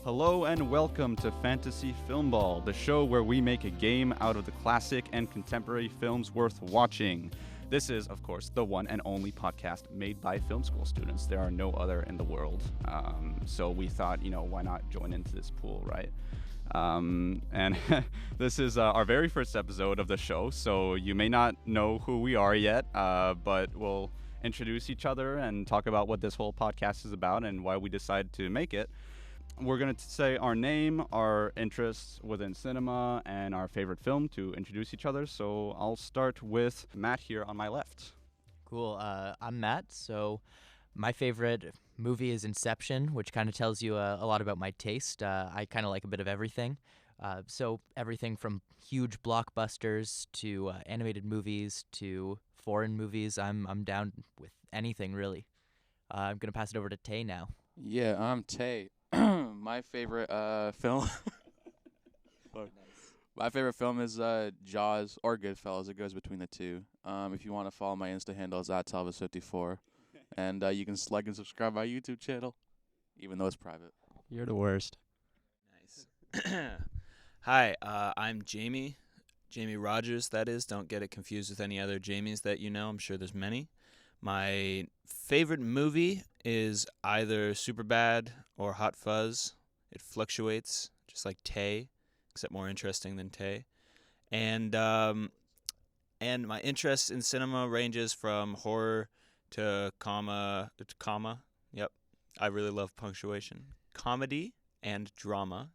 Hello and welcome to Fantasy Filmball, the show where we make a game out of the classic and contemporary films worth watching. This is, of course, the one and only podcast made by film school students. There are no other in the world. So we thought, why not join into this pool, right? And this is our very first episode of the show, so you may not know who we are yet, but we'll introduce each other and talk about what this whole podcast is about and why we decided to make it. We're going to say our name, our interests within cinema, and our favorite film to introduce each other. So I'll start with Matt here on my left. Cool. I'm Matt. So my favorite movie is Inception, which kind of tells you a lot about my taste. I kind of like a bit of everything. So everything from huge blockbusters to animated movies to foreign movies. I'm down with anything, really. I'm going to pass it over to Tay now. Yeah, I'm Tay. My favorite film My favorite film is Jaws or Goodfellas. It goes between the two. If you want to follow my Insta handle, it's @Talvis54. And you can like and subscribe my YouTube channel, even though it's private. You're the worst. Nice. Hi, I'm Jamie Rogers, that is. Don't get it confused with any other Jamies that you know. I'm sure there's many. My favorite movie is either Superbad or Hot Fuzz. It fluctuates, just like Tay, except more interesting than Tay. And my interest in cinema ranges from horror to comma. Yep, I really love punctuation. Comedy and drama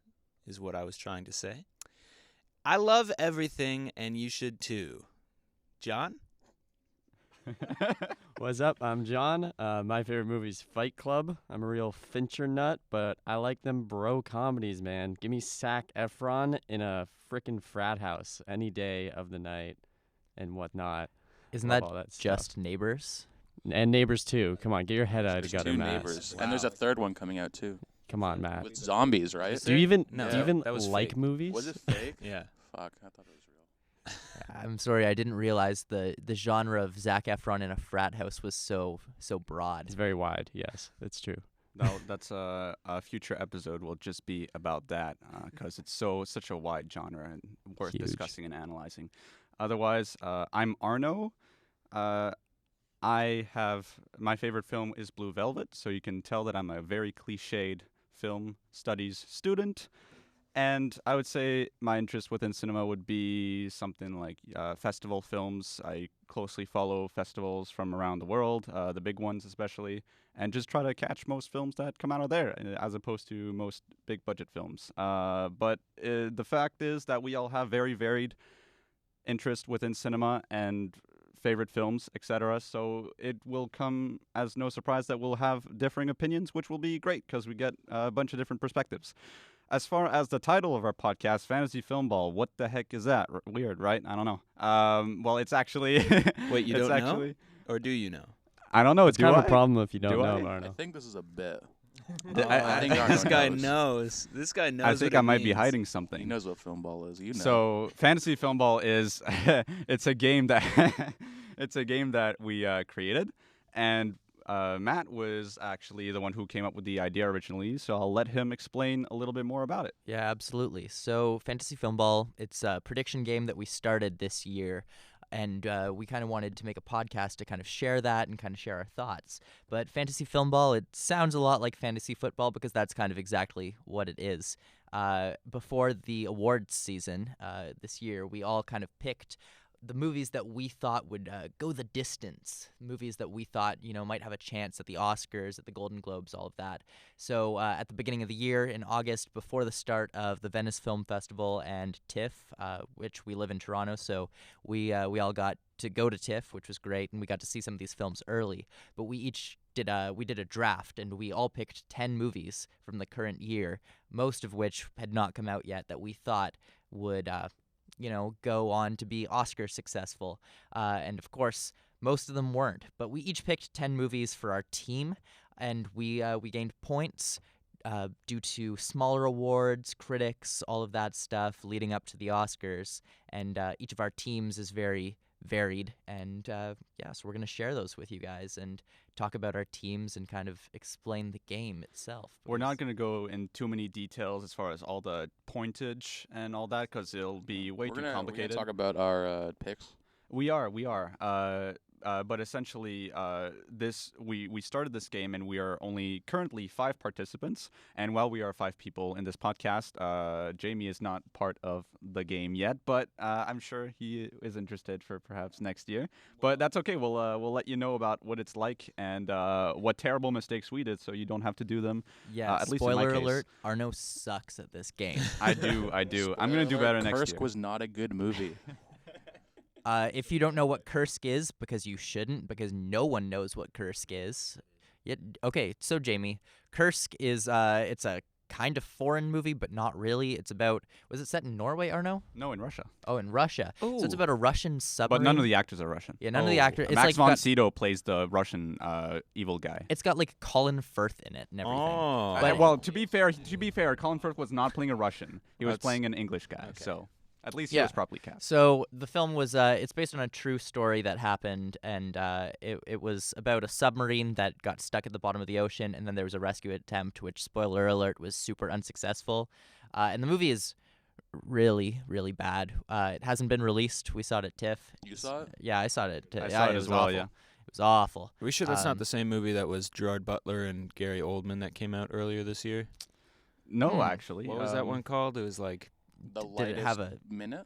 is what I was trying to say. I love everything, and you should too. John? What's up? I'm John. My favorite movie is Fight Club. I'm a real Fincher nut, but I like them bro comedies, man. Give me Zac Efron in a frickin' frat house any day of the night and whatnot. Isn't Love that all that just stuff. Neighbors? And Neighbors too. Come on, get your head out of There's gutter, two Matt. neighbors, Wow. and there's a third one coming out too. Come on, Matt. With zombies, right? Is Do you even No, do you even that was like fake. movies? Was it fake? Yeah. Fuck, I thought it was real. I'm sorry, I didn't realize the genre of Zac Efron in a frat house was so broad. It's very wide. Yes, it's true. That's a future episode will just be about that because it's such a wide genre and worth Huge. discussing and analyzing. Otherwise, I'm Arno. I have my favorite film is Blue Velvet, so you can tell that I'm a very cliched film studies student. And I would say my interest within cinema would be something like festival films. I closely follow festivals from around the world, the big ones especially, and just try to catch most films that come out of there as opposed to most big budget films. But the fact is that we all have very varied interest within cinema and favorite films, etc. So it will come as no surprise that we'll have differing opinions, which will be great because we get a bunch of different perspectives. As far as the title of our podcast, Fantasy Filmball, what the heck is that? Weird, right? I don't know. Well, it's actually... Wait, you it's don't actually, know? Or do you know? I don't know. It's kind of a problem if you don't Do know, I? I Arno. think this is a bit. I think Arno This guy knows. knows. This guy knows. I think what I it might be means. hiding He something. knows what Filmball is. You know. So, Fantasy Filmball is it's a game that we created, and Matt was actually the one who came up with the idea originally. So I'll let him explain a little bit more about it. Yeah, absolutely. So Fantasy Filmball, it's a prediction game that we started this year, and we kind of wanted to make a podcast to kind of share that and kind of share our thoughts. But Fantasy Filmball, it sounds a lot like fantasy football because that's kind of exactly what it is. Before the awards season this year, we all kind of picked the movies that we thought would go the distance, movies that we thought, might have a chance at the Oscars, at the Golden Globes, all of that. So at the beginning of the year, in August, before the start of the Venice Film Festival and TIFF, which we live in Toronto, so we all got to go to TIFF, which was great, and we got to see some of these films early. But we each did a draft, and we all picked 10 movies from the current year, most of which had not come out yet, that we thought would go on to be Oscar successful. And of course, most of them weren't. But we each picked 10 movies for our team, and we gained points due to smaller awards, critics, all of that stuff leading up to the Oscars. And each of our teams is very, varied, and yeah, so we're gonna share those with you guys and talk about our teams and kind of explain the game itself. We're not because- going to go in too many details as far as all the pointage and all that because it'll be way we're too gonna complicated. talk about our picks. We are. But essentially, we started this game, and we are only currently 5 participants. And while we are 5 people in this podcast, Jamie is not part of the game yet, but I'm sure he is interested for perhaps next year. But that's okay. We'll let you know about what it's like and what terrible mistakes we did, so you don't have to do them. Yeah, at least in my spoiler case. alert, Arno sucks at this game. I do. I'm gonna do Spoiler better alert, next Kursk year. was not a good movie. If you don't know what Kursk is, because you shouldn't, because no one knows what Kursk is. Okay, so Jamie, Kursk is it's a kind of foreign movie, but not really. It's about, was it set in Norway, Arno? No, in Russia. Oh, in Russia. So it's about a Russian submarine. But none of the actors are Russian. Yeah, none of the actors. It's Max like von got, Sydow plays the Russian evil guy. it's got like Colin Firth in it and everything. Oh. But- Well, to be fair, Colin Firth was not playing a Russian. He was That's- playing an English guy. okay. So at least he Yeah. was properly cast. So the film was it's based on a true story that happened, and it was about a submarine that got stuck at the bottom of the ocean, and then there was a rescue attempt, which, spoiler alert, was super unsuccessful. And the movie is really, really bad. It hasn't been released. We saw it at TIFF. You saw it? Yeah, I saw it at TIFF. I Yeah, saw it was as well, awful. yeah. It was awful. Are we sure that's not Um, the same movie that was Gerard Butler and Gary Oldman that came out earlier this year? No, actually. What was that one called? It was like The Did it lightest have a- minute?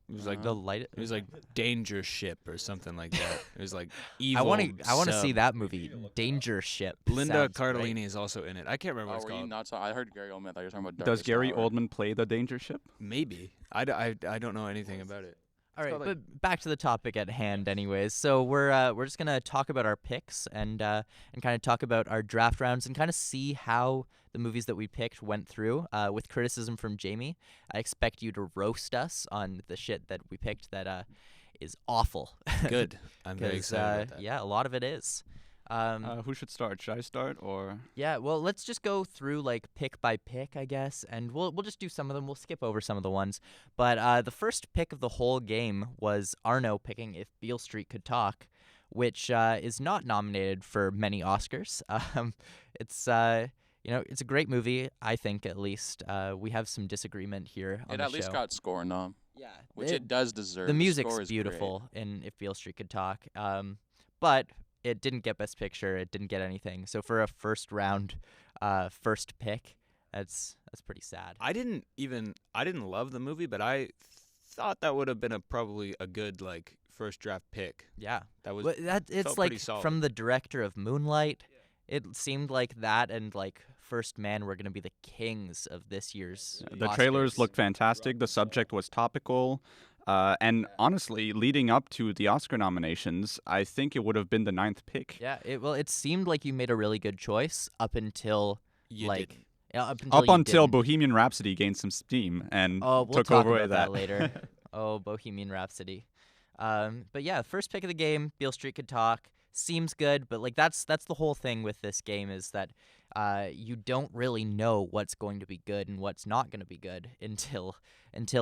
it was like The light. it was like Danger Ship or something like that. It was like evil. I want to see sub. that movie, Danger Ship. Linda Sounds Cardellini great. is also in it. I can't remember what Oh, it's were you called. not I heard Gary Oldman. I thought you were talking about Does Darkest Gary Hour. Oldman play the Danger Ship? Maybe. I don't know anything about it. All right, called, like- but back to the topic at hand, anyways. So we're just gonna talk about our picks and kind of talk about our draft rounds and kind of see how the movies that we picked went through. With criticism from Jamie, I expect you to roast us on the shit that we picked that is awful. Good. I'm very 'Cause, excited about that. yeah, a lot of it is. Who should start? Should I start or? Yeah, well, let's just go through like pick by pick, I guess, and we'll just do some of them. We'll skip over some of the ones. But the first pick of the whole game was Arno picking If Beale Street Could Talk, which is not nominated for many Oscars. It's it's a great movie, I think, at least. We have some disagreement here on It the at least show. got score nom, Yeah, which it does deserve. the score music's is great. beautiful in If Beale Street Could Talk, but it didn't get Best Picture. It didn't get anything. So for a first round, first pick, that's pretty sad. I didn't love the movie, but I thought that would have been probably a good like first draft pick. Yeah, That was but it's felt like pretty solid. from the director of Moonlight. It seemed like that and like First Man were gonna be the kings of this year's. The trailers Oscars. looked fantastic. The subject was topical. And honestly, leading up to the Oscar nominations, I think it would have been the 9th pick. Yeah, it seemed like you made a really good choice up until You like didn't. yeah, up until Up you until didn't. Bohemian Rhapsody gained some steam and Oh, we'll took talk over about that. later. Oh, Bohemian Rhapsody. But yeah, first pick of the game, Beale Street Could Talk. Seems good, but like that's the whole thing with this game is that you don't really know what's going to be good and what's not going to be good until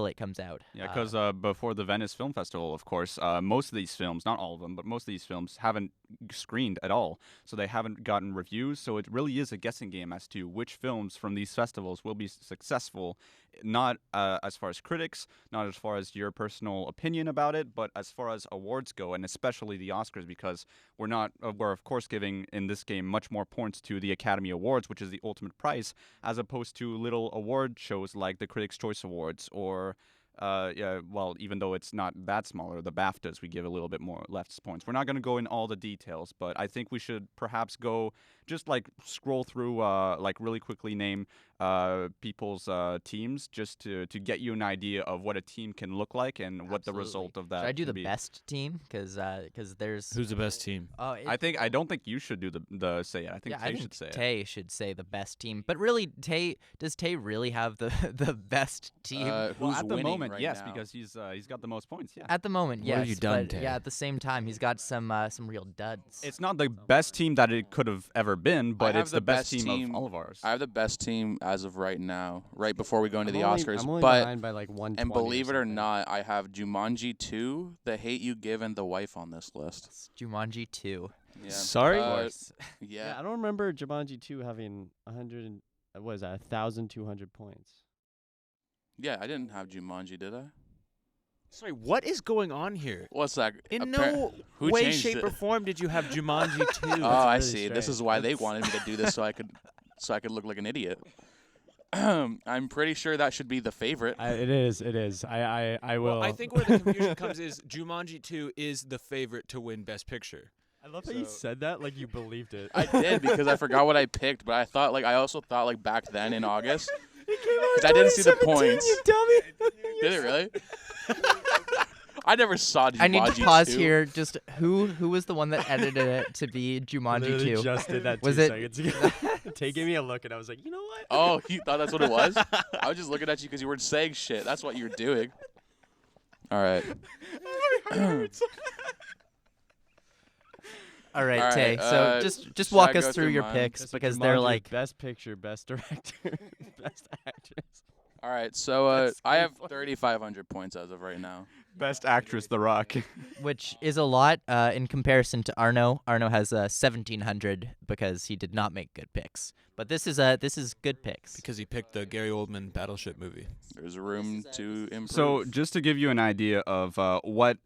it comes out. Yeah, because before the Venice Film Festival, of course, most of these films, not all of them, but most of these films haven't screened at all. So they haven't gotten reviews. So it really is a guessing game as to which films from these festivals will be successful, not as far as critics, not as far as your personal opinion about it, but as far as awards go, and especially the Oscars, because we're of course giving in this game much more points to the Academy Awards, which is the ultimate prize, as opposed to little award shows like the Critics' Choice Awards or even though it's not that smaller, the BAFTAs, we give a little bit more left points. We're not going to go in all the details, but I think we should perhaps go just like scroll through, like really quickly name people's teams just to get you an idea of what a team can look like and what the Absolutely. result of that Should I do can the be. best team? Because there's Who's the best team? I don't think you should do the say it. I think yeah, Tay I think should say it. Tay should say the best team. But really, does Tay really have the best team? Well, Who's at the winning moment, right yes, now? because he's got the most points. Yeah. At the moment, What yes. have you done, but Tay? yeah, at the same time, he's got some real duds. It's not the best team that it could have ever been, but have it's the the best best team team- of all of ours. I have the best team as of right now, right before we go into the I'm only- Oscars. I'm only But behind by like 120 and believe it or something. not, I have Jumanji 2, The Hate You Give, and The Wife on this list. It's Jumanji 2. Yeah. Sorry? Yeah. I don't remember Jumanji 2 having 100 and, what is that, 1,200 points. Yeah, I didn't have Jumanji, did I? Sorry, what is going on here? What's that? In Appar- no Who way, changed shape, it? or form did you have Jumanji 2. Oh, I really see. This is strange. why they wanted me to do this so I could look like an idiot. I'm pretty sure that should be the favorite. It is. I will. Well, I think where the confusion comes is Jumanji 2 is the favorite to win Best Picture. I love how you said that like you believed it. I did because I forgot what I picked, but I also thought like back then in August. Because I didn't see the points. You dummy. Did it really? I never saw Jumanji I need to pause 2. here. Just who was the one that edited it to be Jumanji Literally 2? just did that 2 Was it- seconds ago. Tay gave me a look and I was like, you know what? Oh, you thought that's what it was? I was just looking at you because you weren't saying shit. That's what you're doing. All right. All right, All Tay. right, So just should walk I us go through through your mine? picks So because they're Jumanji, like best picture, best director, best actress. All right. So That's I so have funny. 3,500 points as of right now. Best actress, The Rock. which is a lot in comparison to Arno. Arno has 1,700 because he did not make good picks. But this is good picks. Because he picked the Gary Oldman Battleship movie. There's room to improve. So just to give you an idea of what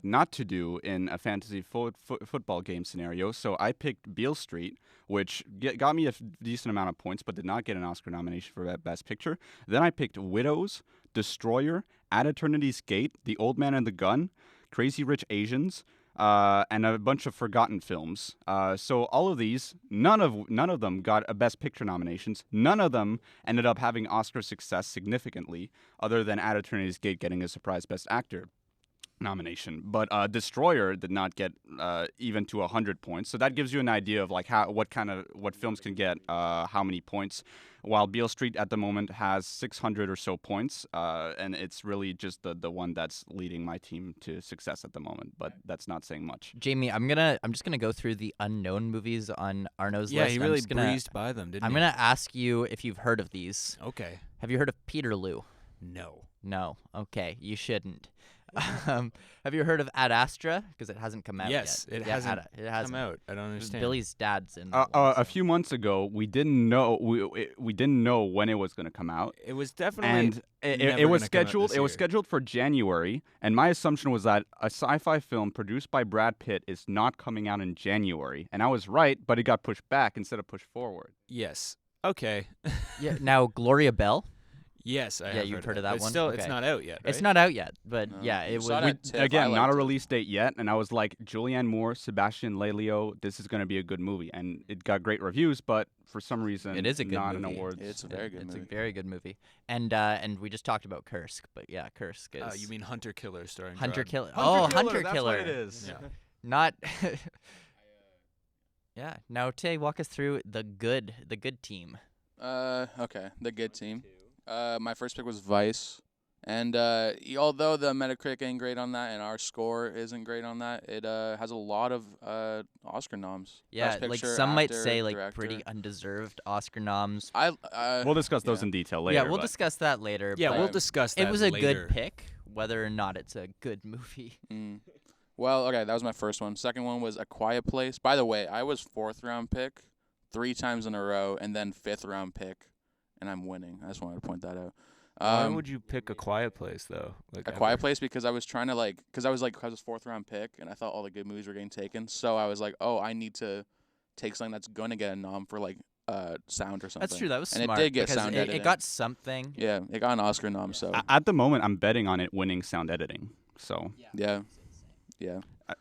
not to do in a fantasy football game scenario, so I picked Beale Street, which got me a decent amount of points, but did not get an Oscar nomination for Best Picture. Then I picked Widows, Destroyer, At Eternity's Gate, The Old Man and the Gun, Crazy Rich Asians, and a bunch of forgotten films. So all of these, none of them got a Best Picture nominations. None of them ended up having Oscar success significantly, other than At Eternity's Gate getting a surprise Best Actor nomination. But Destroyer did not get even to 100 points. So that gives you an idea of like what films can get how many points. While Beale Street at the moment has 600 or so points, and it's really just the one that's leading my team to success at the moment. But that's not saying much. Jamie, I'm just gonna go through the unknown movies on Arno's Yeah, list. he I'm really just gonna- breezed by them, didn't I'm he? gonna ask you if you've heard of these. Okay. Have you heard of Peterloo? No. No. Okay, you shouldn't. Have you heard of Ad Astra? Because it hasn't come out Yes, yet. it Yeah, hasn't it hasn't. Come out. I don't understand. Billy's dad's in that A one, few months ago, we didn't know we didn't know when it was going to come out. It was definitely And it never was gonna come out scheduled. this It was year. scheduled for January, and my assumption was that a sci-fi film produced by Brad Pitt is not coming out in January, and I was right, but it got pushed back instead of pushed forward. Yes. Okay. Yeah. Now Gloria Bell. Yes, I Yeah, have you've heard heard of it. that But one? still, Okay. it's not out yet, right? It's not out yet, but No. yeah, You it saw was. that TIFF, I Again, not a liked it. release date yet, and I was like, Julianne Moore, Sebastian Lelio, this is going to be a good movie, and it got great reviews, but for some reason, It is a good not movie. an awards. It's a very good It's movie. a very good movie, and we just talked about Kursk, but yeah, Kursk is You mean Hunter Killer starring Hunter Gerard Killer. Oh, Hunter that's Killer. what it is. Yeah. Not. Yeah. Now Tay, walk us through the good team. Okay, the good team. My first pick was Vice, and although the Metacritic ain't great on that, and our score isn't great on that, it has a lot of Oscar noms. Yeah, Best like Picture, some might actor, say like director. pretty undeserved Oscar noms. We'll discuss those yeah. in detail later. Yeah, we'll but- discuss that later. Yeah, but we'll discuss that It was a later. good pick, whether or not it's a good movie. Well, okay, that was my first one. Second one was A Quiet Place. By the way, I was 4th round pick 3 times in a row, and then 5th round pick, and I'm winning. I just wanted to point that out. Why would you pick A Quiet Place though? Like A Quiet Place because I was trying to because I was 4th round pick, and I thought all the good movies were getting taken. So I was like, oh, I need to take something that's going to get a nom for sound or something. That's true. That was And it smart. did get because sound it editing. got something. Yeah, it got an Oscar nom. So At the moment, I'm betting on it winning sound editing. So yeah.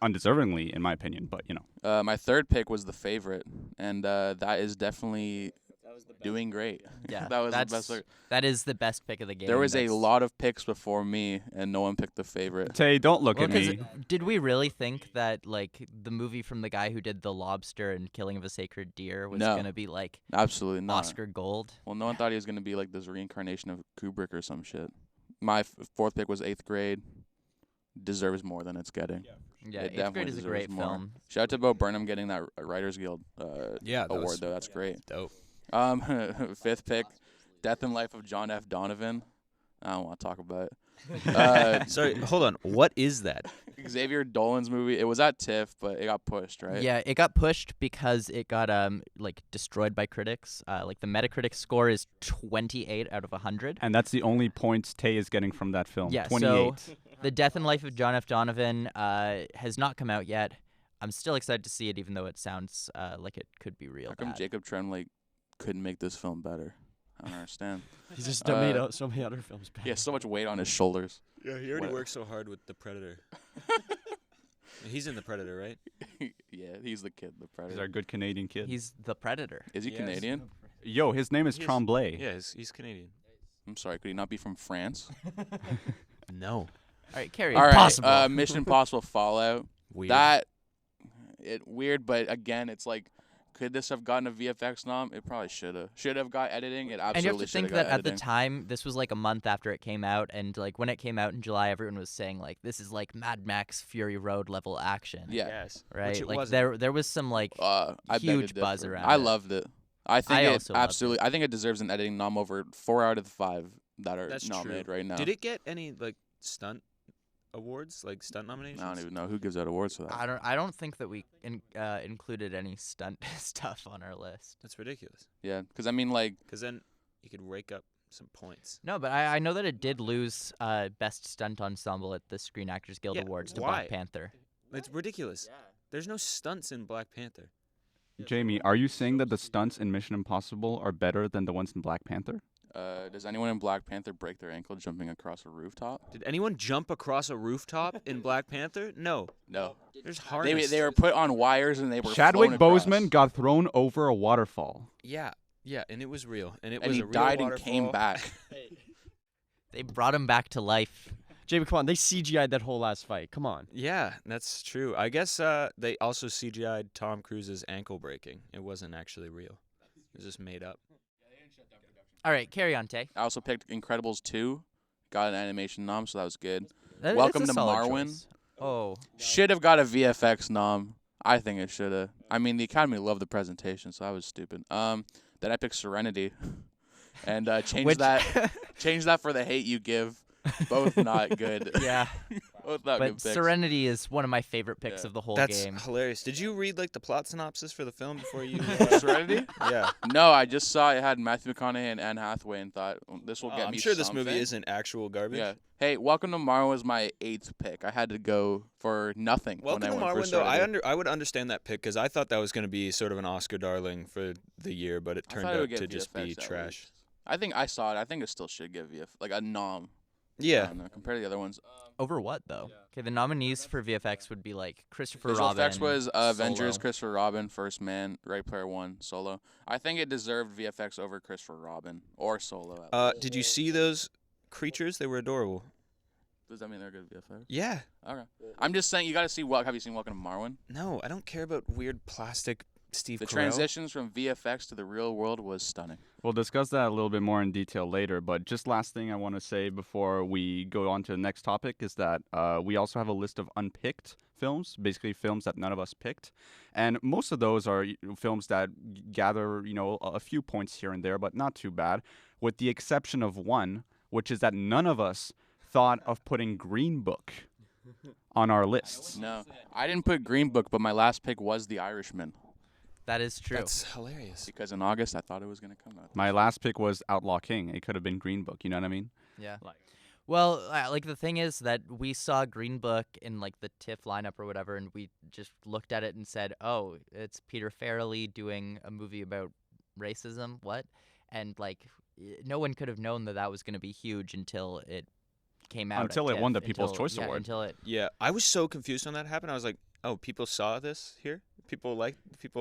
undeservingly, in my opinion, but you know. My third pick was The Favorite, and that is definitely doing great. Yeah, that was the that's- best. That is the best pick of the game. There was a That's- lot of picks before me, and no one picked The Favorite. Tay, don't look Well, at 'cause me. did we really think that like the movie from the guy who did The Lobster and Killing of a Sacred Deer was No. gonna be like Absolutely not. Oscar gold? Well, no one thought he was gonna be like this reincarnation of Kubrick or some shit. My 4th pick was 8th Grade. Deserves more than it's getting. Yeah, It 8th definitely Grade is a deserves great more. film. Shout out to Bo Burnham getting that Writers Guild Yeah, that award was though. That's great. dope. Fifth pick, Death and Life of John F. Donovan. I don't want to talk about it. Sorry, hold on. What is that? Xavier Dolan's movie. It was at TIFF, but it got pushed, right? Yeah, it got pushed because it got like destroyed by critics. Like the Metacritic score is 28 out of 100. And that's the only points Tay is getting from that film. Yeah, 28. so The Death and Life of John F. Donovan has not come out yet. I'm still excited to see it, even though it sounds like it could be real How come bad. Jacob Tremblay couldn't make this film better? I don't understand. He's just made out so many other films better. He has so much weight on his shoulders. Yeah, he already What- works so hard with The Predator. He's in The Predator, right? Yeah, he's the kid, the He's predator. our good Canadian kid. He's the Predator. Is he Yes. Canadian? Yo, his name is Yes. Tremblay. Yeah, he's Canadian. I'm sorry, could he not be from France? No. All right, Carrie. All right, Impossible. Mission Impossible Fallout. Weird. Weird, but again, it's like, could this have gotten a VFX nom? It probably should have. Should have got editing. It And you have absolutely to should have think got that at the editing. time, this was like a month after it came out, and like when it came out in July, everyone was saying like this is like Mad Max Fury Road level action, Yeah. Yes. right? Which it Like wasn't. there was some like I beg to huge buzz differ. around I it. loved it. I think I it also loved absolutely. I think it deserves an editing nom over 4 out of the 5 that are That's nominated true. right now. Did it get any like stunt awards, like stunt nominations? I don't even know who gives out awards for that. I don't think that we included any stunt stuff on our list. That's ridiculous. Yeah, because I mean, like, Because then you could rake up some points. No, but I know that it did lose best stunt ensemble at the Screen Actors Guild Yeah, Awards to why? Black Panther. It's ridiculous. There's no stunts in Black Panther. Jamie, are you saying that the stunts in Mission Impossible are better than the ones in Black Panther? does anyone in Black Panther break their ankle jumping across a rooftop? Did anyone jump across a rooftop in Black Panther? No. No. There's harness. They were put on wires and they were Chadwick flown Boseman across. got thrown over a waterfall. Yeah, and it was real, and it and was he a real died and waterfall. came back. They brought him back to life. Jamie, come on. They CGI'd that whole last fight. Come on. Yeah, that's true. I guess they also CGI'd Tom Cruise's ankle breaking. It wasn't actually real. It was just made up. All right, carry on, Tay. I also picked Incredibles 2. Got an animation nom, so that was good. That- Welcome that's a to solid Marwin. choice. Oh, Should have got a VFX nom. I think it should have. I mean, the Academy loved the presentation, so I was stupid. Then I picked Serenity, and changed that for The Hate You Give. Both not good. yeah. Both not good But picks. Serenity is one of my favorite picks Yeah. of the whole That's game. hilarious. Did you read like the plot synopsis for the film before you? Serenity? Yeah. No, I just saw it had Matthew McConaughey and Anne Hathaway, and thought this will get I'm me. sure this movie something. isn't actual garbage. Yeah. Hey, Welcome to Marwin was my 8th pick. I had to go for nothing. Welcome when to I went for Marwin, though. Serenity. I would understand that pick because I thought that was going to be sort of an Oscar darling for the year, but it I turned thought it out would to get just be VFX at trash. least. I think I saw it. I think it still should give you like a nom. Yeah. Compared to the other ones. Over what though? Okay, the nominees for VFX would be like Christopher Visual Robin. effects was Avengers, Solo. Christopher Robin, First Man, Ready Player One, Solo. I think it deserved VFX over Christopher Robin or Solo. At least. Did you see those creatures? They were adorable. Does that mean they're good VFX? Yeah. Okay. I'm just saying you got to see what. Have you seen Welcome to Marwin? No, I don't care about weird plastic Steve The Carell. transitions from VFX to the real world was stunning. We'll discuss that a little bit more in detail later, but just last thing I want to say before we go on to the next topic is that we also have a list of unpicked films, basically films that none of us picked. And most of those are films that gather, a few points here and there, but not too bad, with the exception of one, which is that none of us thought of putting Green Book on our lists. No, I didn't put Green Book, but my last pick was The Irishman That is true. That's hilarious. because in August I thought it was gonna come out. My last pick was Outlaw King. It could have been Green Book, you know what I mean? Yeah. Well, like the thing is that we saw Green Book in like the TIFF lineup or whatever, and we just looked at it and said, "Oh, it's Peter Farrelly doing a movie about racism." What? And like, no one could have known that that was going to be huge until it came out. Until at it won TIFF, the People's Choice yeah, Award. Until it. Yeah, I was so confused when that happened. I was like, "Oh, people saw this here. People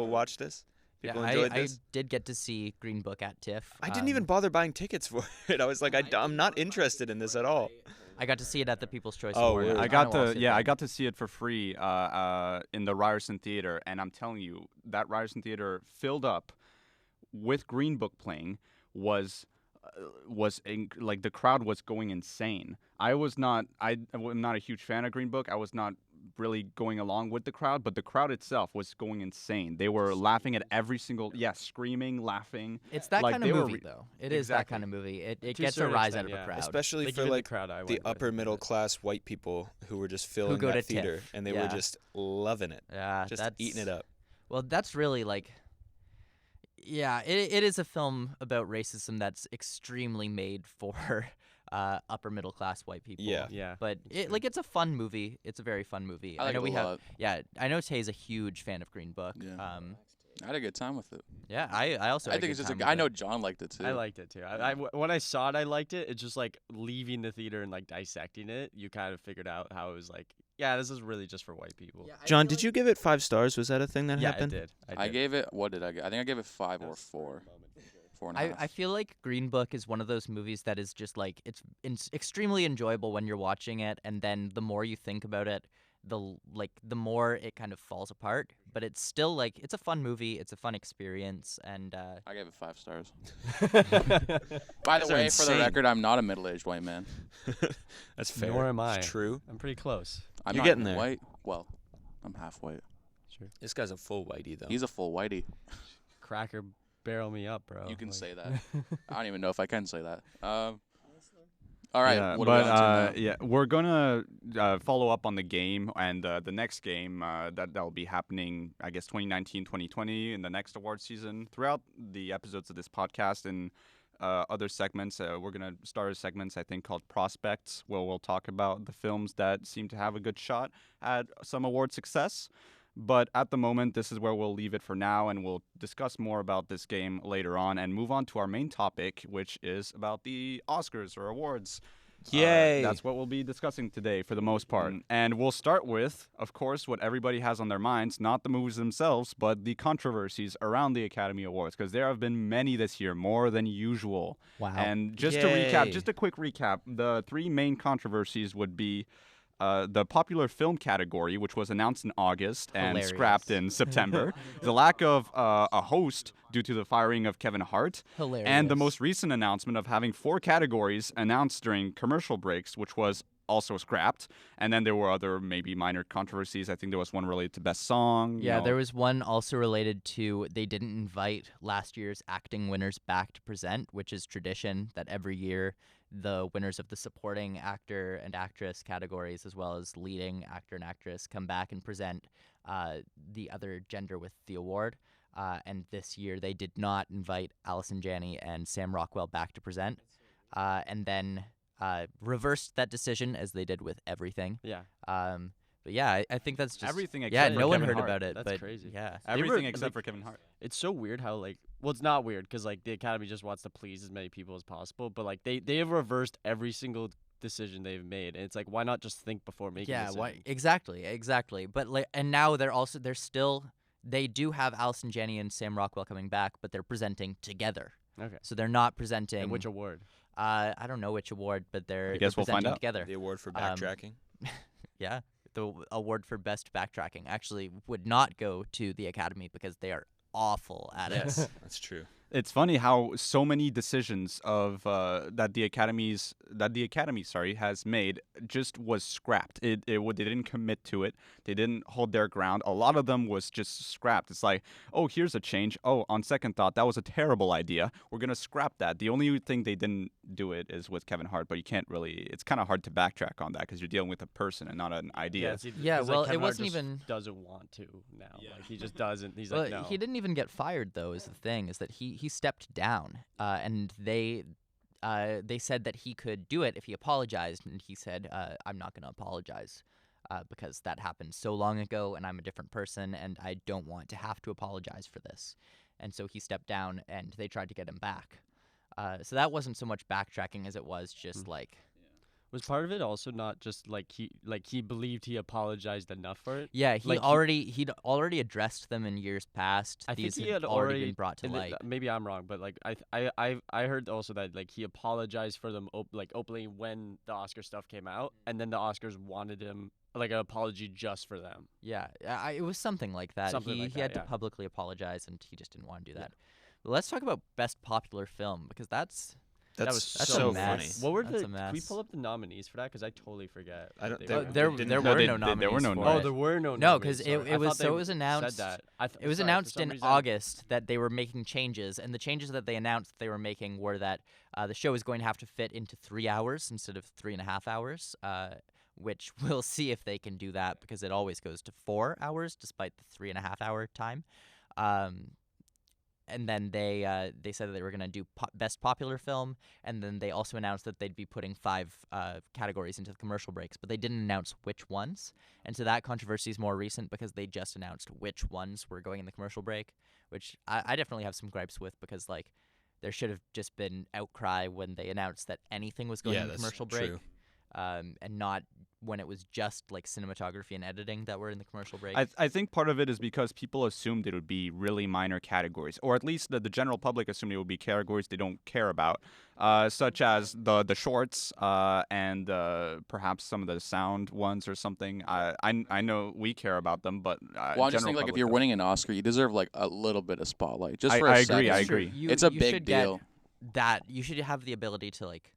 watched this. People yeah, enjoyed I this." did get to see Green Book at TIFF. I didn't even bother buying tickets for it. I was like, I'm not interested in this at all. I got to see it at the People's Choice Oh, Award. word. I Anna got Walsh to did. I got to see it for free in the Ryerson Theater, and I'm telling you, that Ryerson Theater filled up with Green Book playing was like the crowd was going insane. I'm not a huge fan of Green Book. I was not really going along with the crowd, but the crowd itself was going insane. They were laughing at every single, screaming, laughing. It's that Like, kind they of were movie, though. It is that kind of movie. It To a gets a certain rise extent, out of a yeah. crowd. Especially Like, for even the like crowd I the went with, upper I middle guess. class white people who were just filling go to that theater, TIFF. and they were Yeah. just loving it, Yeah, just that's eating it up. Well, that's really like, yeah, it is a film about racism that's extremely made for upper middle class white people. Yeah. Yeah. But it's a fun movie. It's a very fun movie. I like know it we a have. lot. Yeah, I know Tay's a huge fan of Green Book. Yeah. I had a good time with it. Yeah, I also. I had a think it's good just time I with know it. John liked it too. I liked it too. When I saw it, I liked it. It's just like leaving the theater and like dissecting it. You kind of figured out how it was like, yeah, this is really just for white people. John, did you give it 5 stars? Was that a thing that Yeah, happened? I did. I gave it. What did I get? I think I gave it 5 or 4. 4.5. I feel like Green Book is one of those movies that is just like it's extremely enjoyable when you're watching it, and then the more you think about it, the more it kind of falls apart. But it's still like it's a fun movie, it's a fun experience, and I gave it 5 stars. did. By the Guys are way, for the insane. record, I'm not a middle-aged white man. That's fair. Nor am I. It's true. I'm pretty close. I'm You're not getting even there. white. Well, I'm half white. This guy's a full whitey though. He's a full whitey. Cracker barrel me up, bro. You can Like- say that. I don't even know if I can say that. All right. Yeah, what but are we on to now? we're gonna follow up on the game and the next game that'll be happening, I guess, 2019, 2020 in the next award season. Throughout the episodes of this podcast and other segments, we're gonna start segments I think called Prospects, where we'll talk about the films that seem to have a good shot at some award success. But at the moment, this is where we'll leave it for now, and we'll discuss more about this game later on and move on to our main topic, which is about the Oscars or awards. Yay! That's what we'll be discussing today for the most part. And we'll start with, of course, what everybody has on their minds, not the movies themselves, but the controversies around the Academy Awards, because there have been many this year, more than usual. Wow. And just Yay. a quick recap, the 3 main controversies would be the popular film category, which was announced in August and Hilarious. scrapped in September. The lack of a host due to the firing of Kevin Hart. Hilarious. And the most recent announcement of having 4 categories announced during commercial breaks, which was also scrapped. And then there were other maybe minor controversies. I think there was one related to best song. Yeah, there was one also related to they didn't invite last year's acting winners back to present, which is tradition that every year the winners of the supporting actor and actress categories, as well as leading actor and actress, come back and present the other gender with the award. And this year they did not invite Allison Janney and Sam Rockwell back to present, and then reversed that decision as they did with everything. Yeah. But yeah, I think that's just everything except yeah, for no one Kevin heard Hart. about it. That's but crazy. Yeah, Everything were, except like, for Kevin Hart. It's so weird how well, it's not weird because like the Academy just wants to please as many people as possible, but like they have reversed every single decision they've made, and it's like, why not just think before making yeah, decisions? exactly. But and now they do have Allison Janney and Sam Rockwell coming back, but they're presenting together. Okay. So they're not presenting. And which award? I don't know which award, but they're I guess they're we'll find presenting out. together. The award for backtracking. Yeah, the award for best backtracking actually would not go to the Academy because they are awful at it. Yes, that's true. It's funny how so many decisions of that the Academy has made just was scrapped. They didn't commit to it. They didn't hold their ground. A lot of them was just scrapped. It's like, oh, here's a change. Oh, on second thought, that was a terrible idea. We're gonna scrap that. The only thing they didn't do it is with Kevin Hart, but you can't really. It's kind of hard to backtrack on that because you're dealing with a person and not an idea. Yeah, well, Kevin it Hart wasn't just even- doesn't want to now. Like he just doesn't. He's Well, like, no. he didn't even get fired though. Is the thing is that he stepped down, and they said that he could do it if he apologized, and he said, "I'm not going to apologize because that happened so long ago, and I'm a different person, and I don't want to have to apologize for this." And so he stepped down, and they tried to get him back. So that wasn't so much backtracking as it was just like. Was part of it also not just like he believed he apologized enough for it? Yeah, Like, he'd already addressed them in years past. I think These he had already been brought to and light. maybe I'm wrong, but like I heard also that like he apologized for them openly when the Oscar stuff came out, and then the Oscars wanted him like an apology just for them. Yeah, it was something like that. Something he like he that, had to yeah. publicly apologize, and he just didn't want to do that. But let's talk about best popular film because that's That's That's so a funny. mess. What were That's the? a Can we mess. pull up the nominees for that? Because I totally forget. I don't- what they- were. There didn't- there no, were they- no they- there were nominees no for Oh, it. there were no No, nominees. 'cause Sorry. it I was thought so they it was announced- Said that. It was sorry, for announced some in reason- August that they were making changes, and the changes that they announced they were making were that the show is going to have to fit into 3 hours instead of 3.5 hours, which we'll see if they can do that because it always goes to 4 hours despite the 3.5 hour time. And then they said that they were going to do best popular film, and then they also announced that they'd be putting 5 categories into the commercial breaks, but they didn't announce which ones. And so that controversy is more recent because they just announced which ones were going in the commercial break, which I definitely have some gripes with because like there should have just been outcry when they announced that anything was going Yeah, in the that's commercial break, true. and not when it was just like cinematography and editing that were in the commercial break. I think part of it is because people assumed it would be really minor categories, or at least the general public assumed it would be categories they don't care about, such as the shorts and perhaps some of the sound ones or something. I know we care about them, but Well, I just general think like if public you're doesn't. winning an Oscar, you deserve like a little bit of spotlight, just for a I agree, second. I It's true. agree. You- It's a you big should get deal. that you should have the ability to like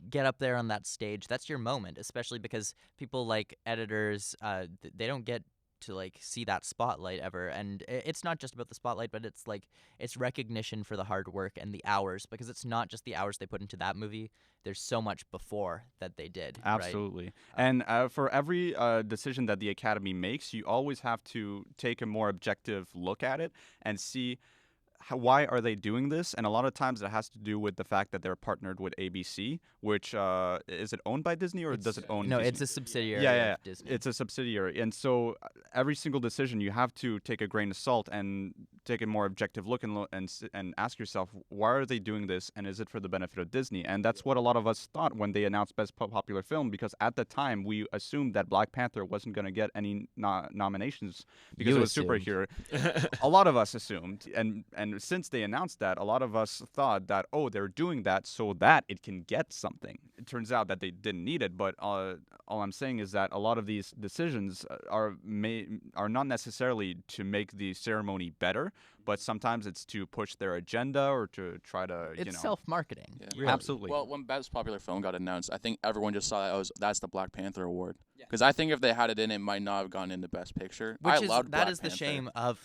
get up there on that stage. That's your moment, especially because people like editors they don't get to like see that spotlight ever, and it's not just about the spotlight, but it's like it's recognition for the hard work and the hours, because it's not just the hours they put into that movie. There's so much before that they did. Right? Absolutely. And for every decision that the Academy makes, you always have to take a more objective look at it and see why are they doing this? And a lot of times it has to do with the fact that they're partnered with ABC, which is it owned by Disney or does it own No, Disney? it's a subsidiary Yeah. of Disney. It's a subsidiary. And so every single decision you have to take a grain of salt and take a more objective look and ask yourself, why are they doing this, and is it for the benefit of Disney? And that's what a lot of us thought when they announced Best Popular Film, because at the time we assumed that Black Panther wasn't going to get any nominations because You it was assumed. superhero. A lot of us assumed, and since they announced that, a lot of us thought that, oh, they're doing that so that it can get something. It turns out that they didn't need it, but all I'm saying is that a lot of these decisions are not necessarily to make the ceremony better, but sometimes it's to push their agenda or to try to, It's self-marketing. Yeah. Really. Absolutely. Well, when Best Popular Film got announced, I think everyone just saw that that's the Black Panther award. Because I think if they had it in, it might not have gone into Best Picture. Which I is loved that Black is the Panther. shame of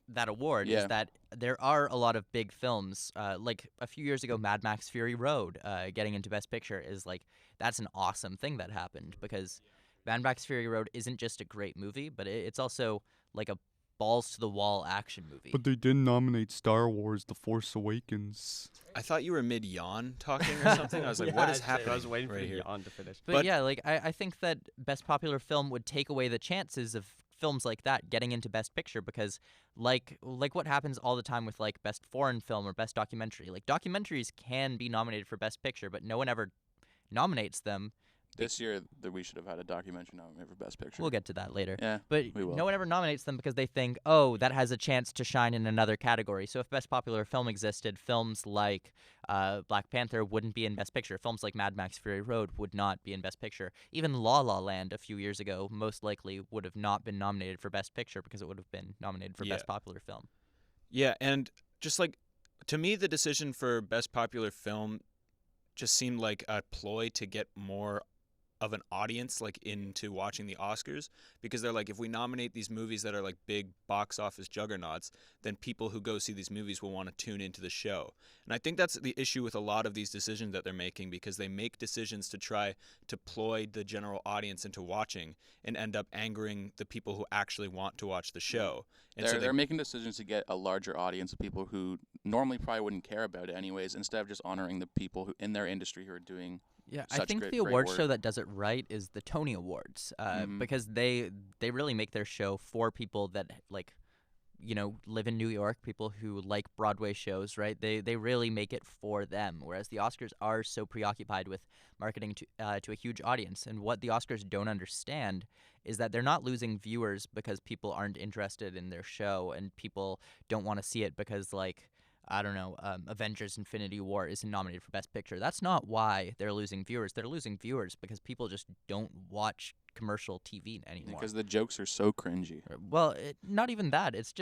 that award, Yeah. is that there are a lot of big films, like a few years ago Mad Max Fury Road getting into Best Picture is like, that's an awesome thing that happened, because Mad Max Fury Road isn't just a great movie, but it's also like a balls to the wall action movie. they didn't nominate Star Wars: The Force Awakens. I thought you were mid yawn talking or something. I was like, what is happening? I was waiting for right the here? yawn to finish. But yeah, like I think that Best Popular Film would take away the chances of films like that getting into Best Picture, because like what happens all the time with like Best Foreign Film or Best Documentary. Like documentaries can be nominated for Best Picture, but no one ever nominates them. This year, we should have had a documentary nominated for Best Picture. We'll get to that later. Yeah, But we will. no one ever nominates them because they think, oh, that has a chance to shine in another category. So if Best Popular Film existed, films like Black Panther wouldn't be in Best Picture. Films like Mad Max Fury Road would not be in Best Picture. Even La La Land a few years ago most likely would have not been nominated for Best Picture because it would have been nominated for Yeah. Best Popular Film. Yeah, and just like, to me, the decision for Best Popular Film just seemed like a ploy to get more of an audience like into watching the Oscars, because they're like, if we nominate these movies that are like big box office juggernauts, then people who go see these movies will want to tune into the show. And I think that's the issue with a lot of these decisions that they're making, because they make decisions to try to ploy the general audience into watching and end up angering the people who actually want to watch the show. And so They're making decisions to get a larger audience of people who normally probably wouldn't care about it anyways, instead of just honoring the people who in their industry who are doing. Yeah, I Such think great- the great award work. show that does it right is the Tony Awards, because they really make their show for people that like, live in New York, people who like Broadway shows, right? They really make it for them, whereas the Oscars are so preoccupied with marketing to a huge audience. And what the Oscars don't understand is that they're not losing viewers because people aren't interested in their show and people don't want to see it because, like, I don't know, Avengers Infinity War isn't nominated for Best Picture. That's not why they're losing viewers. They're losing viewers because people just don't watch commercial TV anymore. Because the jokes are so cringy. Well, not even that. It's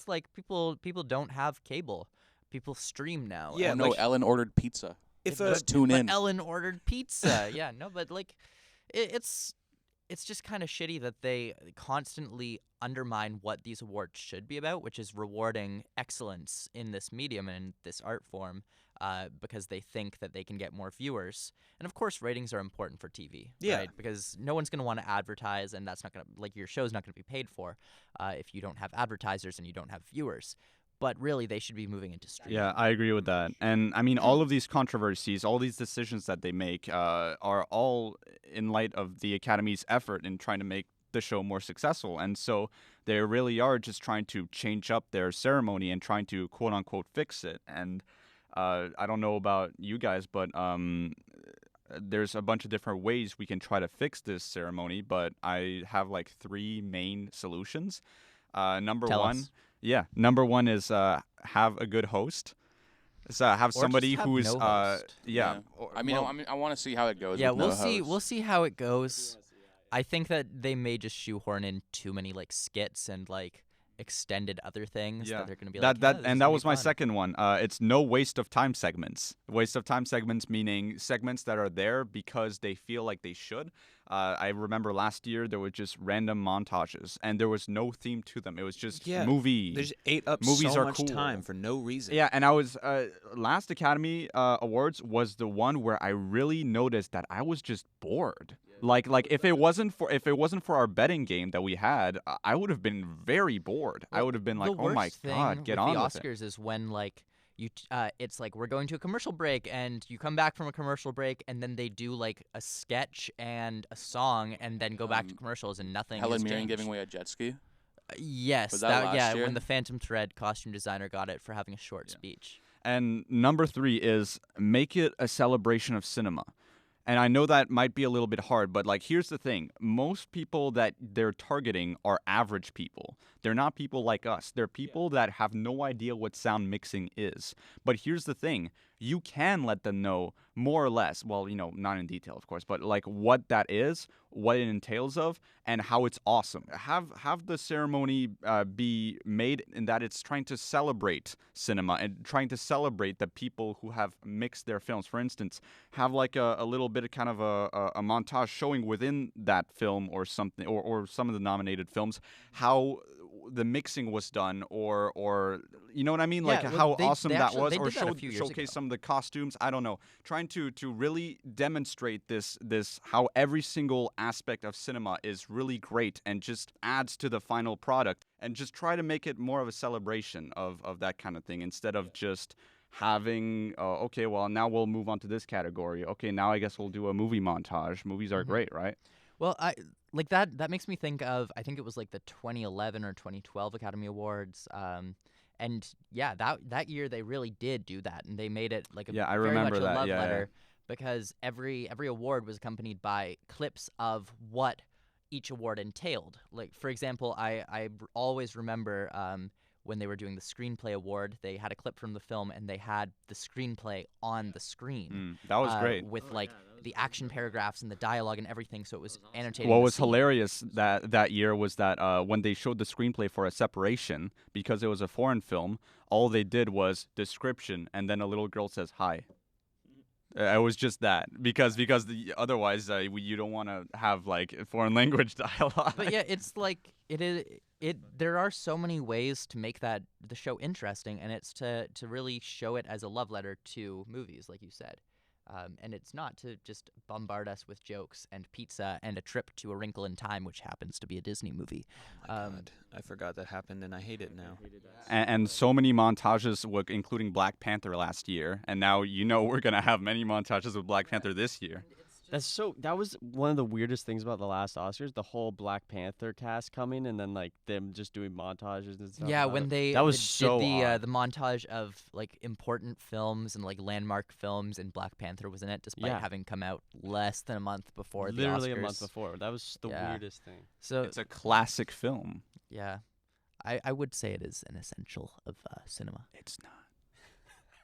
like people don't have cable. People stream now. Yeah, Oh, no, like- Ellen ordered pizza. If But- Just tune but in. Ellen ordered pizza. Yeah, no, but like, it's just kind of shitty that they constantly undermine what these awards should be about, which is rewarding excellence in this medium and this art form, because they think that they can get more viewers. And of course, ratings are important for TV, Yeah. right? Because no one's going to want to advertise, and that's not going to, like, your show's not going to be paid for if you don't have advertisers and you don't have viewers. But really, they should be moving into streaming. Yeah, I agree with that. And I mean, all of these controversies, all these decisions that they make are all in light of the Academy's effort in trying to make the show more successful. And so they really are just trying to change up their ceremony and trying to quote unquote fix it. And I don't know about you guys, but there's a bunch of different ways we can try to fix this ceremony. But I have like 3 main solutions. Number Tell one. us. Yeah, number one is have a good host. So have Or somebody just have who is no host. yeah. I mean, I want to see how it goes. Yeah, with we'll no see. host. We'll see how it goes. I think that they may just shoehorn in too many like skits and like extended other things Yeah. that they're going to be that like. that "Yeah, this and is that gonna be was my fun." second one. It's no waste of time segments. Waste of time segments meaning segments that are there because they feel like they should. I remember last year there were just random montages and there was no theme to them. It was just Yeah, movie. They just ate up Movies so are much cool. time for no reason. Yeah, and I was last Academy Awards was the one where I really noticed that I was just bored. Like if it wasn't for our betting game that we had, I would have been very bored. I Well, would have been the like, oh my worst thing god, get with on the with it. Oscars is when like it's like we're going to a commercial break and you come back from a commercial break and then they do like a sketch and a song and then go back to commercials and nothing. Helen has Mirren changed. giving away a jet ski. Yes, Was that last yeah, year? when the Phantom Thread costume designer got it for having a short speech. And number 3 is make it a celebration of cinema. And I know that might be a little bit hard, but like here's the thing. Most people that they're targeting are average people. They're not people like us. They're people that have no idea what sound mixing is. But here's the thing. You can let them know more or less, well, you know, not in detail, of course, but like what that is, what it entails of, and how it's awesome. Have the ceremony be made in that it's trying to celebrate cinema and trying to celebrate the people who have mixed their films. For instance, have like a little bit of kind of a montage showing within that film or something, or some of the nominated films, how the mixing was done, or you know what I mean, Yeah, like well, how they awesome that actually- was, they or did that a few years showcase ago. some of the costumes. I don't know, trying to really demonstrate this how every single aspect of cinema is really great and just adds to the final product, and just try to make it more of a celebration of that kind of thing instead of just having okay, well, now we'll move on to this category. Okay, now I guess we'll do a movie montage. Movies are great, right? Well, I like that makes me think of, I think it was like the 2011 or 2012 Academy Awards. And yeah, that year they really did do that, and they made it like a Yeah, I very remember much a that, love yeah, yeah. letter, because every award was accompanied by clips of what each award entailed. Like, for example, I always remember when they were doing the screenplay award, they had a clip from the film and they had the screenplay on the screen. That was great. With like the action paragraphs and the dialogue and everything, so it was annotating. What the was scene. hilarious that year was that when they showed the screenplay for A Separation, because it was a foreign film, all they did was description and then a little girl says hi. It was just that because otherwise you don't want to have like foreign language dialogue. But yeah, it's like it is. There are so many ways to make the show interesting, and it's to really show it as a love letter to movies, like you said. And it's not to just bombard us with jokes and pizza and a trip to A Wrinkle in Time, which happens to be a Disney movie. Oh my God, I forgot that happened, and I hate it now. And so many montages, including Black Panther last year, and now we're gonna have many montages with Black Panther this year. That was one of the weirdest things about the last Oscars, the whole Black Panther cast coming and then like them just doing montages and stuff. Yeah, about when it. they that was did so odd. the montage of like important films and like landmark films, and Black Panther was in it, despite Yeah. having come out less than a month before Literally the Oscars. a month before. That was the Yeah. weirdest thing. So It's a classic film. yeah, I would say it is an essential of cinema. It's not.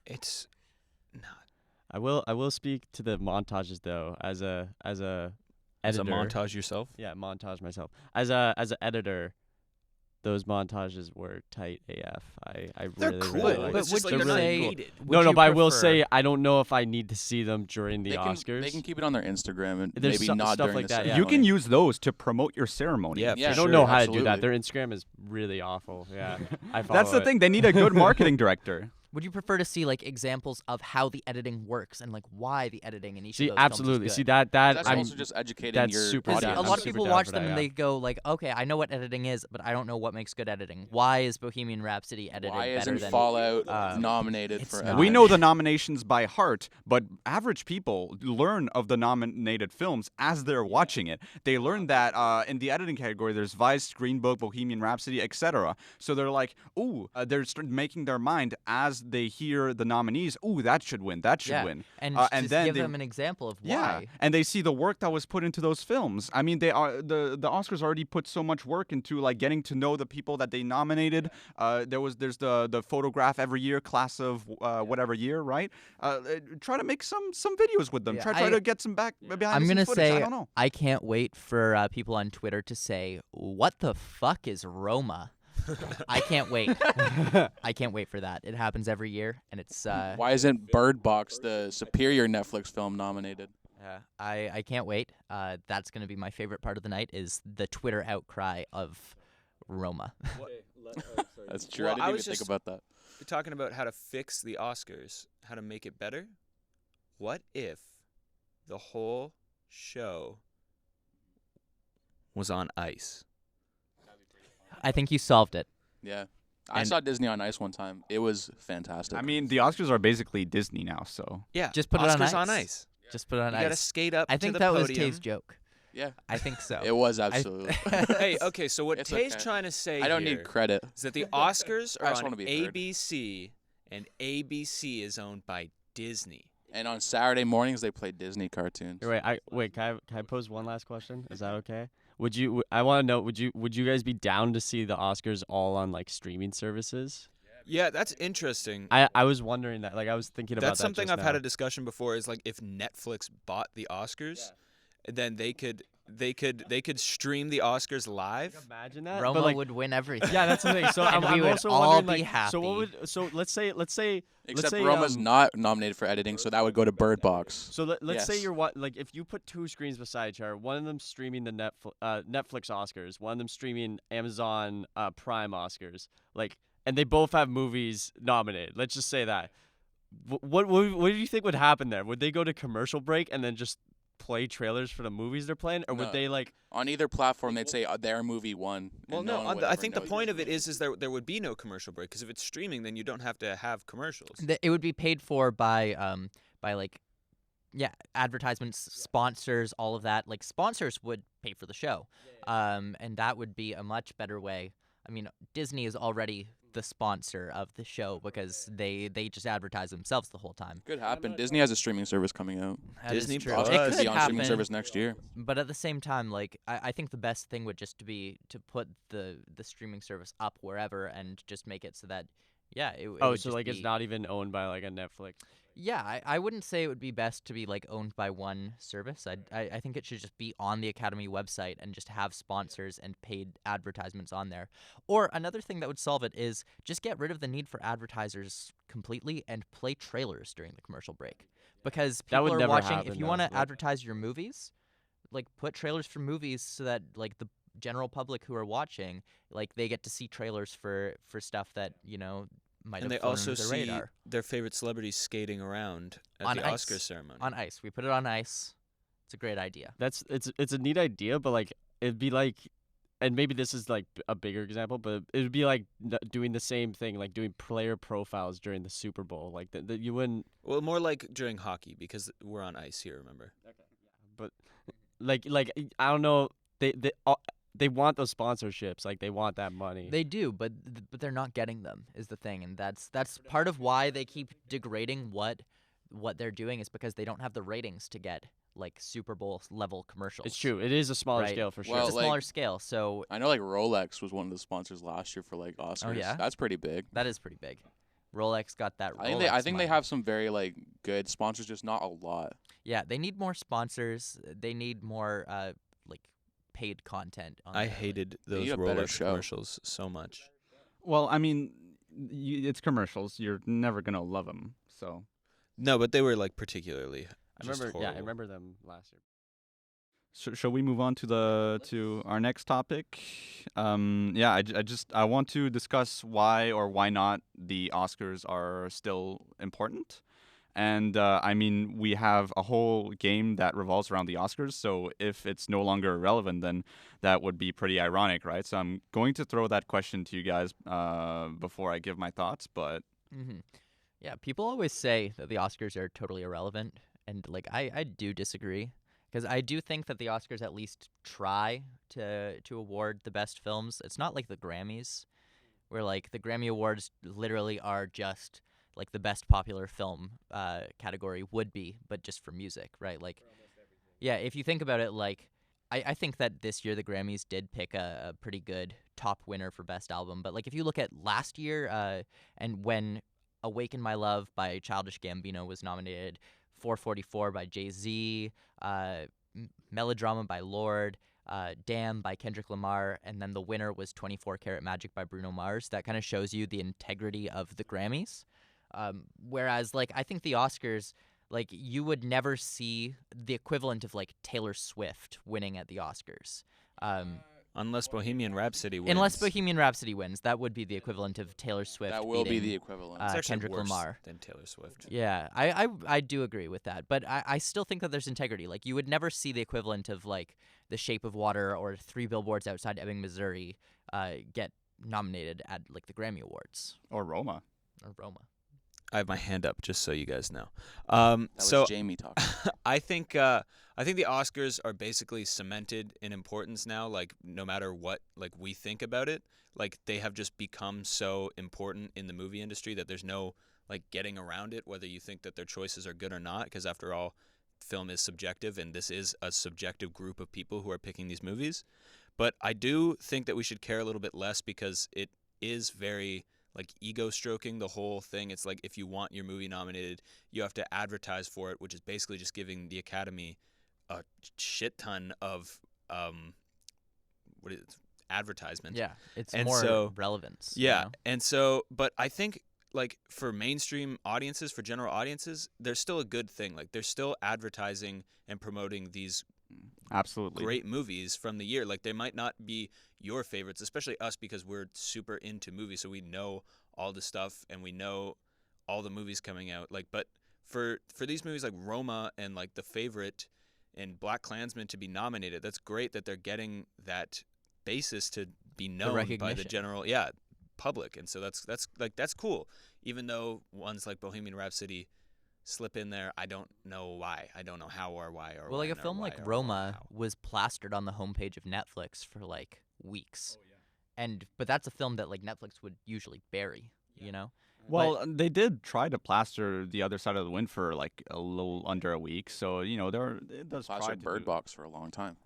It's not. I will speak to the montages though as a editor. As a montage yourself? Yeah, montage myself. As an editor, those montages were tight AF. I They're really cool. really like. But It's just would like you they're not say- needed. would you But I will prefer- say I don't know if I need to see them during the They Oscars. can keep it on their Instagram and There's maybe some not stuff during like the that, yeah. You ceremony. can use those to promote your ceremony. Yeah, Yeah, I for don't sure. know how to do absolutely. that. Their Instagram is really awful. Yeah, I follow That's the it. thing. They need a good marketing director. Would you prefer to see like examples of how the editing works and like why the editing in each See, of those absolutely. films is See good? that That's I'm also just educating that's your super Because down. a audience. lot I'm of super people down watch for them that, and yeah. they go like, okay, I know what editing is, but I don't know what makes good editing. Why is Bohemian Rhapsody edited Why better isn't than Fallout nominated it's for? not. editing? We know the nominations by heart, but average people learn of the nominated films as they're watching it. They learn that in the editing category, there's Vice, Green Book, Bohemian Rhapsody, etc. So they're like, ooh, they're making their mind as they hear the nominees. Ooh, that should win. That should yeah. win. And and just then give they- them an example of Yeah, why. and they see the work that was put into those films. I mean, they are the Oscars already put so much work into like getting to know the people that they nominated. There's the photograph every year, class of whatever year, right? Try to make some videos with them. Yeah, Try I- to get some behind I'm the gonna scenes footage. I say don't know. I can't wait for people on Twitter to say, "What the fuck is Roma?" I can't wait. I can't wait for that. It happens every year, and it's Why isn't Bird Box, the superior Netflix film, nominated? I can't wait. That's gonna be my favorite part of the night is the Twitter outcry of Roma. That's true. Well, I didn't I even was think just- about that. We're talking about how to fix the Oscars, how to make it better. What if the whole show was on ice? I think you solved it. Yeah. I And- saw Disney on Ice one time. It was fantastic. I mean, the Oscars are basically Disney now, so Yeah, Just put it Oscars on ice. Just put it on You gotta ice. skate up I to think the that was podium. Tay's joke. yeah, I think so. it was absolutely. Hey, okay, so what It's Tay's okay. trying to say I don't here need credit. is that the Oscars I are just on wanna be heard. ABC, and ABC is owned by Disney. And on Saturday mornings, they play Disney cartoons. Wait. Can I pose one last question? Is that okay? Would you? I want to know. Would you guys be down to see the Oscars all on like streaming services? Yeah, that's interesting. I was wondering that. Like I was thinking about That's that something just I've had now. a discussion before. Is like if Netflix bought the Oscars, then they could stream the Oscars live. Imagine that. Roma but like, would win everything. yeah, that's the thing. So And I'm we would also all wondering, be like, happy. So what would? So let's say. Except say, Roma's not nominated for editing, so that would go to Bird Box. So let's say Yes. you're like if you put two screens beside each other, one of them streaming the Netflix Oscars, one of them streaming Amazon Prime Oscars, like, and they both have movies nominated. Let's just say that. What do you think would happen there? Would they go to commercial break and then just play trailers for the movies they're playing, or No. would they like? On either platform, they'd say their movie won. Well, and no, one would I ever think the know point it. of it is there would be no commercial break because if it's streaming, then you don't have to have commercials. It would be paid for by like advertisements, sponsors, all of that. Like sponsors would pay for the show, and that would be a much better way. I mean, Disney is already the sponsor of the show because they just advertise themselves the whole time. Could happen. Disney has a streaming service coming out. That is Disney true. Plus. It Could could be on streaming happen, service next year. but at the same time, like I think the best thing would just be to put the streaming service up wherever and just make it so that it Oh, would so just like it's be- not even owned by like a Netflix. Yeah, I wouldn't say it would be best to be like owned by one service. I think it should just be on the Academy website and just have sponsors and paid advertisements on there. Or another thing that would solve it is just get rid of the need for advertisers completely and play trailers during the commercial break. Because That people would are never watching happen, if you though, want to but- advertise your movies, like put trailers for movies so that like the general public who are watching, like they get to see trailers for stuff that, might And have they also flown under the see radar. their favorite celebrities skating around at On the ice. Oscars ceremony. On ice. We put it on ice. It's a great idea. It's a neat idea, but like it'd be like, and maybe this is like a bigger example, but it would be like doing the same thing, like doing player profiles during the Super Bowl. Like that you wouldn't Well, more like during hockey because we're on ice here. Remember? like I don't know. They want those sponsorships, like they want that money. They do, but they're not getting them is the thing, and that's part of why they keep degrading what they're doing is because they don't have the ratings to get like Super Bowl level commercials. It's true. It is a smaller Right. scale for sure. Well, It's a like- smaller scale, so I know like Rolex was one of the sponsors last year for like Oscars. yeah? That's pretty big. that is pretty big. Rolex got that. I think they money. have some very like good sponsors, just not a lot. Yeah, they need more sponsors. They need more like paid content on I there. hated They those need a better Rolex show. commercials so much. Well, I mean, it's commercials. You're never gonna love them. So No, but they were like particularly. I just remember. Yeah, I horrible. remember them last year. shall we move on to our next topic? Yeah, I want to discuss why or why not the Oscars are still important. And I mean, we have a whole game that revolves around the Oscars. So if it's no longer relevant, then that would be pretty ironic, right? So I'm going to throw that question to you guys before I give my thoughts. But Mm-hmm. Yeah, people always say that the Oscars are totally irrelevant, and like I do disagree because I do think that the Oscars at least try to award the best films. It's not like the Grammys, where like the Grammy Awards literally are just like the best popular film category would be, but just for music, right? Like, yeah, if you think about it, like I think that this year the Grammys did pick a pretty good top winner for best album, but like if you look at last year, and when Awaken My Love by Childish Gambino was nominated, 444 by Jay-Z, Melodrama by Lorde, Damn by Kendrick Lamar, and then the winner was 24 Karat Magic by Bruno Mars. That kind of shows you the integrity of the Grammys. Whereas, like, I think the Oscars, like, you would never see the equivalent of, like, Taylor Swift winning at the Oscars. Unless Bohemian Rhapsody wins. Unless Bohemian Rhapsody wins, that would be the equivalent of Taylor Swift That will be beating, the equivalent. It's actually Kendrick worse Lamar. than Taylor Swift. Yeah, I do agree with that, but I still think that there's integrity. Like, you would never see the equivalent of, like, The Shape of Water or Three Billboards Outside Ebbing, Missouri get nominated at, like, the Grammy Awards. or Roma. Or Roma. I have my hand up just so you guys know. That So was Jamie talking. I think the Oscars are basically cemented in importance now. Like no matter what like we think about it, like they have just become so important in the movie industry that there's no like getting around it. Whether you think that their choices are good or not, because after all, film is subjective, and this is a subjective group of people who are picking these movies. But I do think that we should care a little bit less because it is very like ego stroking, the whole thing. It's like if you want your movie nominated, you have to advertise for it, which is basically just giving the Academy a shit ton of advertisement. Yeah, it's And more so- relevance. Yeah. You know? And so, but I think like for mainstream audiences, for general audiences, there's still a good thing. Like they're still advertising and promoting these Absolutely. great movies from the year. Like they might not be your favorites, especially us because we're super into movies, so we know all the stuff and we know all the movies coming out. Like, but for these movies like Roma and like The Favorite and Black Klansman to be nominated, that's great that they're getting that basis to be known by the recognition. general public, and so that's cool. Even though ones like Bohemian Rhapsody slip in there, I don't know why. I don't know how or why or Well, like when a film or like why or Roma how. was plastered on the homepage of Netflix for like weeks. But that's a film that like Netflix would usually bury, you know? Well, they did try to plaster The Other Side of the Wind for like a little under a week, so it does try Plastered to Bird do. Box for a long time.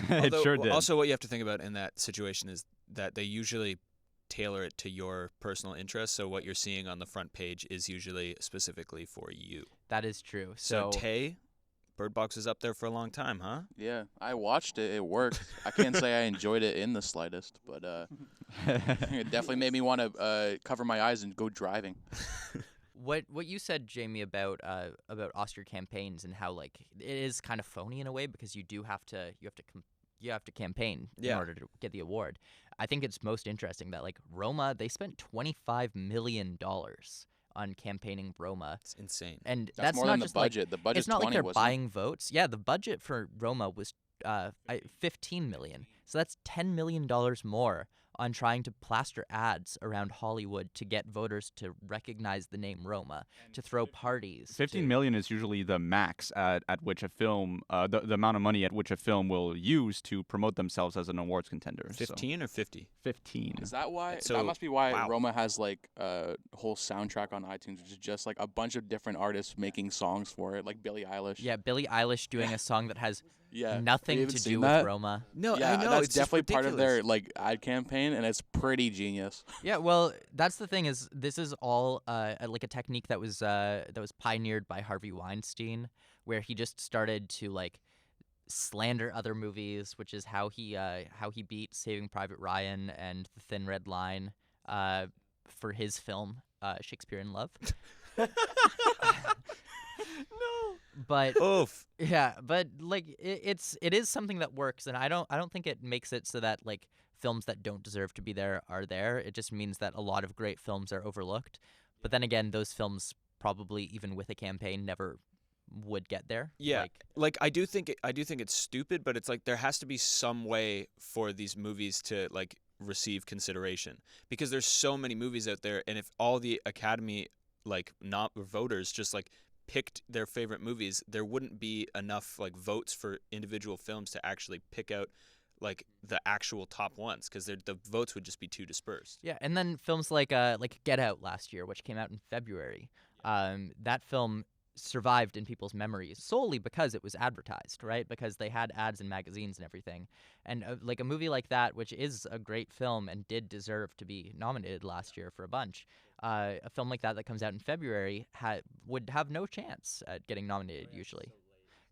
It Although, sure well, did. Also, what you have to think about in that situation is that they usually tailor it to your personal interests. So what you're seeing on the front page is usually specifically for you. That is true. So, So Tay, Bird Box is up there for a long time, huh? Yeah, I watched it. It worked. I can't say I enjoyed it in the slightest, but it definitely made me want to cover my eyes and go driving. what you said, Jamie, about Oscar campaigns and how like it is kind of phony in a way because you have to campaign in Yeah. order to get the award. I think it's most interesting that like Roma, they spent $25 million on campaigning Roma, It's insane. and That's more not than the just like budget. The budget's it's not 20, like they're wasn't it? buying votes. Yeah, the budget for Roma was $15 million. So that's $10 million more on trying to plaster ads around Hollywood to get voters to recognize the name Roma, to throw parties. 15 to- million is usually the max at which a film, the amount of money at which a film will use to promote themselves as an awards contender. So 15 or 50? 15. Is that why? So- that must be why wow. Roma has like a whole soundtrack on iTunes, which is just like a bunch of different artists making songs for it, like Billie Eilish. Yeah, Billie Eilish doing a song that has Yeah. You nothing haven't to seen do that? with Roma. No, Yeah, I know. that's it's just definitely part of their ridiculous. like ad campaign, and it's pretty genius. Yeah, well, that's the thing is this is all like a technique that was pioneered by Harvey Weinstein, where he just started to like slander other movies, which is how he beat Saving Private Ryan and The Thin Red Line for his film Shakespeare in Love. No. But Oof. yeah, but like it is something that works, and I don't think it makes it so that like films that don't deserve to be there are there. It just means that a lot of great films are overlooked. But then again, those films probably, even with a campaign, never would get there. Yeah, like I do think it's stupid, but it's like there has to be some way for these movies to like receive consideration, because there's so many movies out there, and if all the Academy like not voters just like picked their favorite movies, there wouldn't be enough like votes for individual films to actually pick out like the actual top ones, because the votes would just be too dispersed. Yeah, and then films like Get Out last year, which came out in February. That film survived in people's memories solely because it was advertised, right? Because they had ads in magazines and everything. And like a movie like that, which is a great film and did deserve to be nominated last year for a bunch, a film like that comes out in February would have no chance at getting nominated usually.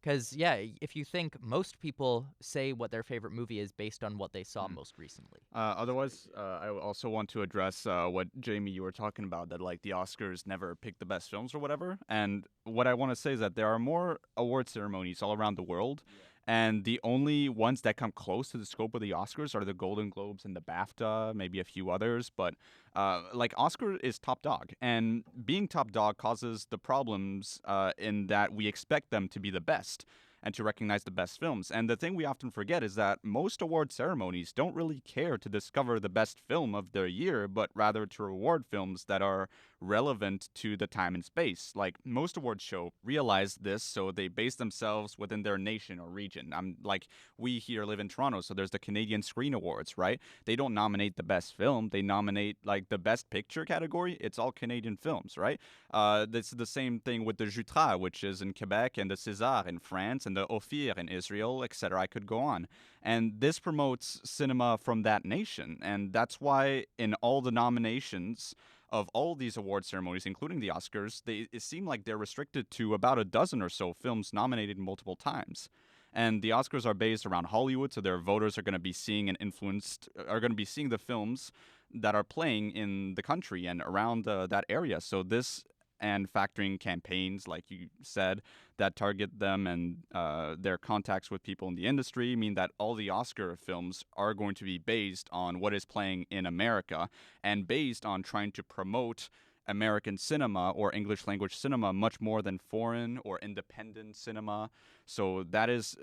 Because, yeah, if you think most people say what their favorite movie is based on what they saw most recently. Otherwise, I also want to address what, Jamie, you were talking about, that like the Oscars never pick the best films or whatever. And what I want to say is that there are more award ceremonies all around the world. And the only ones that come close to the scope of the Oscars are the Golden Globes and the BAFTA, maybe a few others. But like Oscar is top dog. And being top dog causes the problems in that we expect them to be the best and to recognize the best films. And the thing we often forget is that most award ceremonies don't really care to discover the best film of their year, but rather to reward films that are relevant to the time and space. Like most awards show realize this, so they base themselves within their nation or region. Like we here live in Toronto, so there's the Canadian Screen Awards, right? They don't nominate the best film, they nominate like the best picture category. It's all Canadian films, right? That's the same thing with the Jutra, which is in Quebec, and the César in France, and the Ophir in Israel, etc. I could go on. And this promotes cinema from that nation. And that's why in all the nominations of all these award ceremonies, including the Oscars, it seem like they're restricted to about a dozen or so films nominated multiple times. And the Oscars are based around Hollywood, so their voters are going to be seeing the films that are playing in the country and around that area. So this, and factoring campaigns, like you said, that target them and their contacts with people in the industry, mean that all the Oscar films are going to be based on what is playing in America and based on trying to promote American cinema or English language cinema much more than foreign or independent cinema. So that is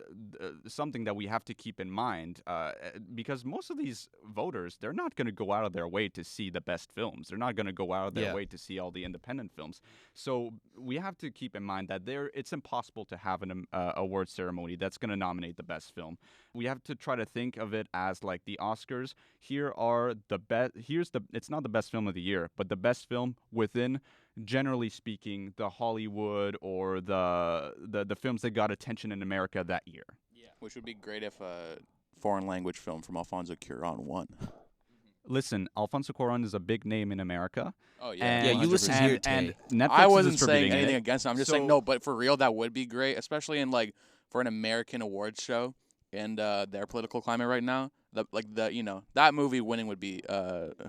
something that we have to keep in mind because most of these voters, they're not going to go out of their way to see the best films. They're not going to go out of their way to see all the independent films. So we have to keep in mind that it's impossible to have an award ceremony that's going to nominate the best film. We have to try to think of it as like the Oscars. Here are the best. It's not the best film of the year, but the best film within, generally speaking, the Hollywood or the films that got attention in America that year. Yeah, which would be great if a foreign language film from Alfonso Cuarón won. Listen, Alfonso Cuarón is a big name in America. Oh yeah, and, yeah. You listen here, and Tay. Netflix I wasn't is saying distributing anything it. against it. I'm just saying no, but for real, that would be great, especially in like for an American awards show and their political climate right now. That movie winning would be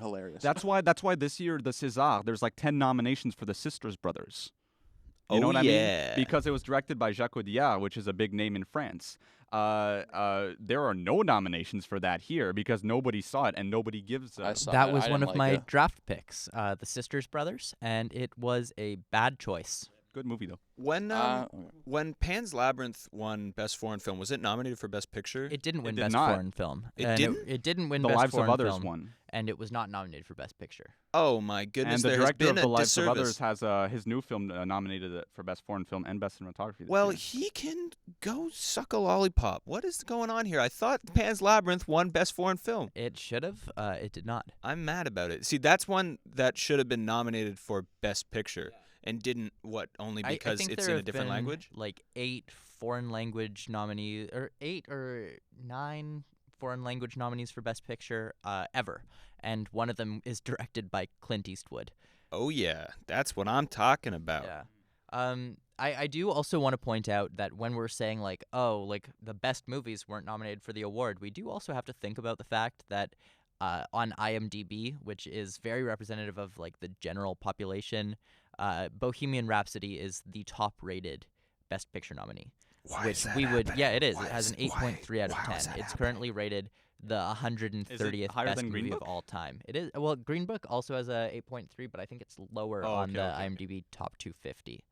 hilarious. That's why this year the César, there's like 10 nominations for the Sisters Brothers. You know what I mean? Because it was directed by Jacques Audiard, which is a big name in France. There are no nominations for that here because nobody saw it and nobody gives. That was one of my draft picks, The Sisters Brothers, and it was a bad choice. Good movie though. When Pan's Labyrinth won Best Foreign Film, was it nominated for Best Picture? It didn't win did Best not. Foreign Film. It didn't? It didn't win The Best Lives Foreign of Others Film, won. and it was not nominated for Best Picture. Oh my goodness! And the there has director been of The a Lives of disservice. Others has his new film nominated for Best Foreign Film and Best Cinematography. This Well, year. he can go suck a lollipop. What is going on here? I thought Pan's Labyrinth won Best Foreign Film. It should have. It did not. I'm mad about it. See, that's one that should have been nominated for Best Picture and didn't. Only I because think it's there in a have different been, language? Like 8 foreign language nominees, or 8 or 9 foreign language nominees for Best Picture ever, and one of them is directed by Clint Eastwood. Oh yeah, that's what I'm talking about. Yeah. I do also want to point out that when we're saying like, oh, like the best movies weren't nominated for the award, we do also have to think about the fact that on IMDb, which is very representative of like the general population, Bohemian Rhapsody is the top-rated Best Picture nominee. Why which is that we would, happening? yeah, it is. Why It has is- an 8.3 out of why 10. was that It's happening? currently rated the 130th higher best than Green movie of Book? all time. It is. Well, Green Book also has a 8.3, but I think it's lower Oh, on okay, the okay, okay. IMDb top 250.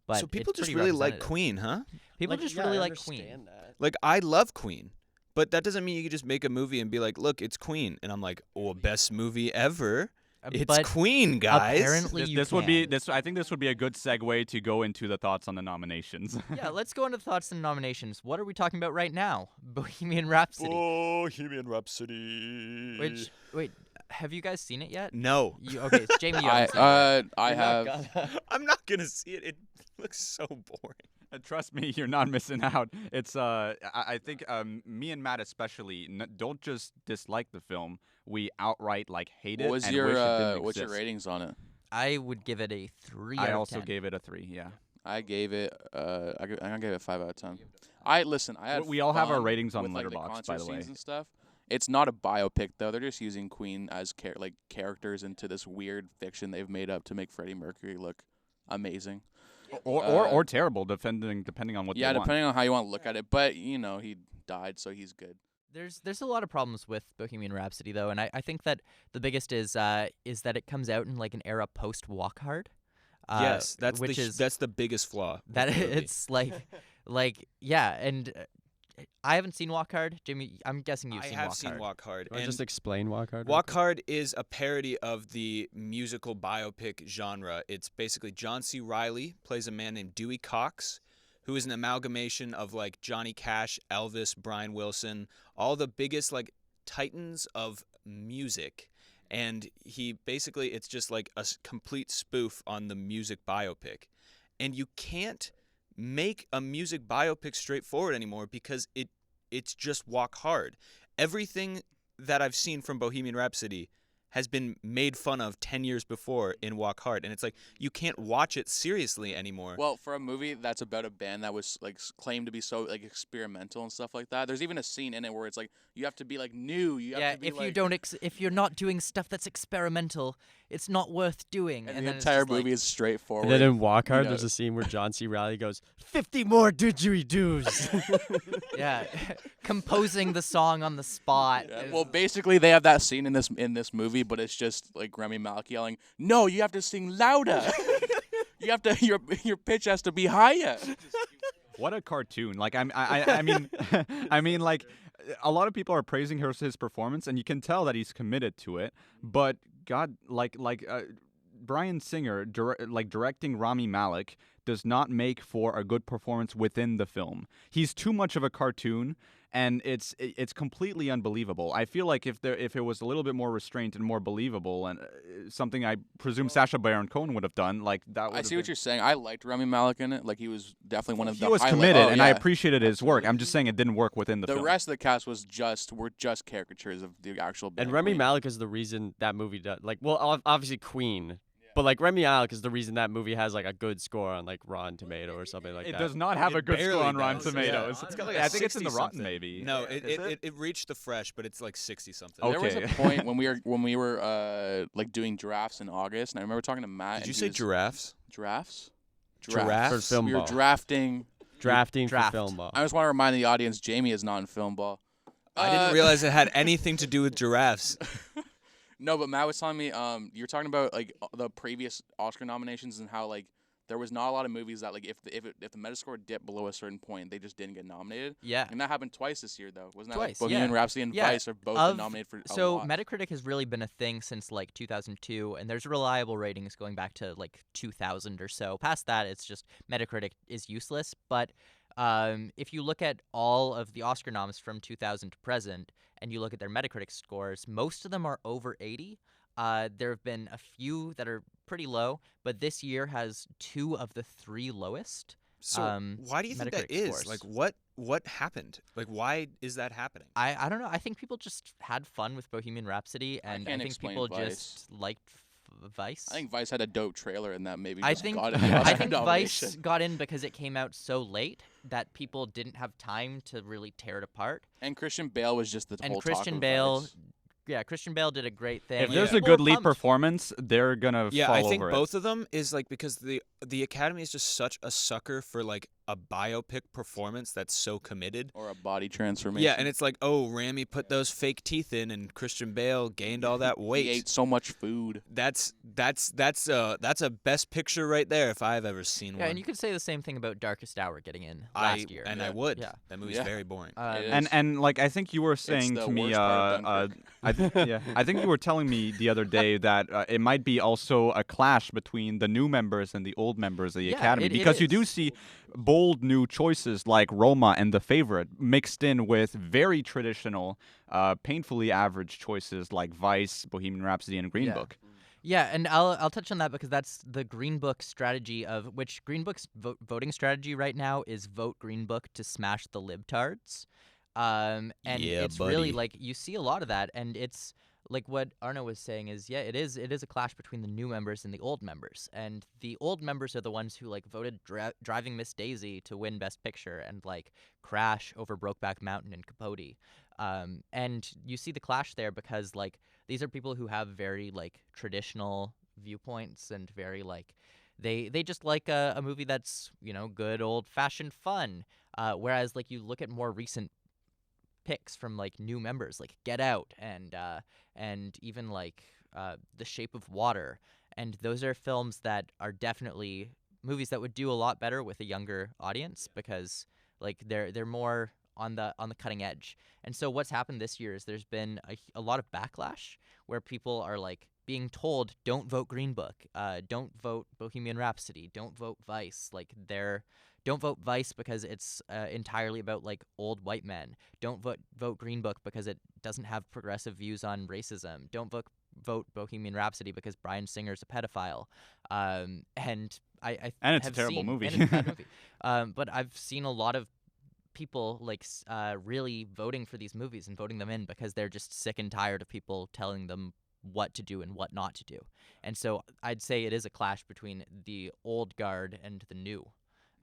But So people it's just pretty really like representative. Queen, huh? People just really like Queen. That. Like, I love Queen, but that doesn't mean you can just make a movie and be like, look, it's Queen. And I'm like, oh, best movie ever? It's But Queen, guys. apparently you This would be can. this. I think this would be a good segue to go into the thoughts on the nominations. Yeah, let's go into thoughts and nominations. What are we talking about right now? Bohemian Rhapsody. Bohemian Rhapsody. Wait, have you guys seen it yet? No. Okay, Jamie, you haven't seen it. I have. I'm not going to see it. It looks so boring. Trust me, you're not missing out. It's I think me and Matt especially don't just dislike the film. We outright like hate it What was and your wish it didn't what's your exist. ratings on it? I would give it a 3 out I of also 10. gave it a 3. Yeah. I gave it. I gave it a 5 out of 10. I had. We all have our fun ratings on with, like, Letterboxd, concert by the way. scenes and stuff. It's not a biopic though. They're just using Queen as characters into this weird fiction they've made up to make Freddie Mercury look amazing. Or terrible, depending on what Yeah, they want. depending on how you want to look at it. But he died, so he's good. There's a lot of problems with Bohemian Rhapsody though, and I think that the biggest is that it comes out in like an era post Walk Hard. Yes, that's that's the biggest flaw. that with the movie. it's like yeah, and I haven't seen Walk Hard. Jimmy, I'm guessing you've I seen have Walk seen Hard. Walk Hard. Do I And just explain Walk Hard? real Walk quick? Hard is a parody of the musical biopic genre. It's basically John C. Reilly plays a man named Dewey Cox, who is an amalgamation of like Johnny Cash, Elvis, Brian Wilson, all the biggest like titans of music. And it's just like a complete spoof on the music biopic. And you can't make a music biopic straightforward anymore because it's just Walk Hard. Everything that I've seen from Bohemian Rhapsody has been made fun of 10 years before in Walk Hard, and it's like you can't watch it seriously anymore. Well, for a movie that's about a band that was like claimed to be so like experimental and stuff like that, there's even a scene in it where it's like you have to be like new. You have Yeah, to be, if you like, don't if you're not doing stuff that's experimental, it's not worth doing. and then the it's entire just like- movie is straightforward. And then in Walk Hard, you there's know. a scene where John C. Reilly goes, 50 more didgeridoos. yeah, composing the song on the spot. Yeah, is- well, basically, they have that scene in this movie, but it's just like Rami Malek yelling, "No, you have to sing louder. You have to your pitch has to be higher." What a cartoon! Like I mean, I mean, like a lot of people are praising his performance, and you can tell that he's committed to it. But God, Bryan Singer, directing Rami Malek, does not make for a good performance within the film. He's too much of a cartoon, and it's completely unbelievable. I feel like if it was a little bit more restrained and more believable, and something I presume Sacha Baron Cohen would have done, like that. I see what you're saying. I liked Rami Malek in it. Like he was definitely one of the. He was highlight- committed, oh, and I yeah. appreciated his work. I'm just saying it didn't work within the The film. rest of the cast were just caricatures of the actual band. And Rami Queen. Malek is the reason that movie does. Like, well, obviously Queen. But like Rami Malek is the reason that movie has like a good score on like Rotten Tomato or something like It that. does not have It a good score barely on Rotten does. Tomatoes. Yeah. It's got like a I think it's in the 60 Rotten something. maybe. No, Is it reached the fresh, but it's like 60 something. Oh. There was Okay. a point when we were like doing giraffes in August, and I remember talking to Matt. Did and you he say was- giraffes? giraffes? Giraffes? For We were Filmball. drafting. Drafting Draft. for Filmball. I just want to remind the audience, Jamie is not in Filmball. I didn't realize it had anything to do with giraffes. No, but Matt was telling me, you were talking about like the previous Oscar nominations and how like there was not a lot of movies that like if the Metascore dipped below a certain point, they just didn't get nominated. yeah. And that happened twice this year, though. Wasn't that Twice, like Bohemian yeah. Rhapsody and Yeah, Vice are both been nominated for a So lot. Metacritic has really been a thing since like 2002, and there's reliable ratings going back to like 2000 or so. Past that, it's just Metacritic is useless. But if you look at all of the Oscar noms from 2000 to present, and you look at their Metacritic scores, most of them are over 80. There have been a few that are pretty low, but this year has 2 of the 3 lowest. So why do you think that Metacritic is? scores. Like what happened? Like why is that happening? I don't know. I think people just had fun with Bohemian Rhapsody, and I can't think explain people Vice. just liked Vice. I think Vice had a dope trailer, and that maybe I just think got it. The I Oscar think nomination. Vice got in because it came out so late that people didn't have time to really tear it apart. And Christian Bale was just the And whole Christian talk of Bale, Vice. yeah, Christian Bale did a great thing. If and there's a people good were lead pumped. performance, they're gonna Yeah, fall I think over both of them is like because the Academy is just such a sucker for like a biopic performance that's so committed. Or a body transformation. Yeah, and it's like, oh, Rami put those fake teeth in, and Christian Bale gained all that weight. He ate so much food. That's a best picture right there if I've ever seen Yeah, one. and you could say the same thing about Darkest Hour getting in I last year. and I Yeah. would. Yeah. That movie's Yeah. very boring. It is. And like I think you were saying the to me, worst part of Dunkirk. I think you were telling me the other day that it might be also a clash between the new members and the old members of the Yeah, Academy, it because you do is. see bold new choices like Roma and The Favorite mixed in with very traditional, painfully average choices like Vice, Bohemian Rhapsody, and Green Yeah. Book. Yeah, and I'll touch on that because that's the Green Book strategy of which Green Book's voting strategy right now is vote Green Book to smash the libtards. And Yeah, it's really buddy. like you see a lot of that, and it's like what Arno was saying is it is a clash between the new members and the old members, and the old members are the ones who like voted Driving Miss Daisy to win Best Picture and like Crash over Brokeback Mountain and Capote. And you see the clash there because like these are people who have very like traditional viewpoints and very like they just like a movie that's good old fashioned fun. Whereas like you look at more recent picks from like new members like Get Out and even like The Shape of Water, and those are films that are definitely movies that would do a lot better with a younger audience because like they're more on the cutting edge. And so what's happened this year is there's been a lot of backlash where people are like being told don't vote Green Book, don't vote Bohemian Rhapsody, don't vote Vice, don't vote Vice because it's entirely about like old white men. Don't vote Green Book because it doesn't have progressive views on racism. Don't vote Bohemian Rhapsody because Bryan Singer's a pedophile. And I And it's a have terrible seen- movie. and it's a bad movie. But I've seen a lot of people like really voting for these movies and voting them in because they're just sick and tired of people telling them what to do and what not to do. And so I'd say it is a clash between the old guard and the new.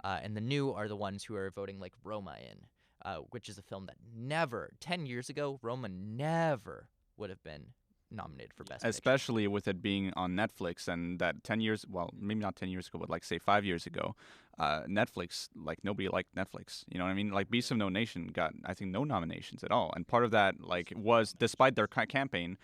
And the new are the ones who are voting like Roma in, which is a film that 10 years ago, Roma never would have been nominated for Best Picture. Especially with it being on Netflix, and that 10 years, well, maybe not 10 years ago, but like say 5 years ago, Netflix, like nobody liked Netflix. You know what I mean? Like Beasts of No Nation got, I think, no nominations at all. And part of that, like, was despite their campaign,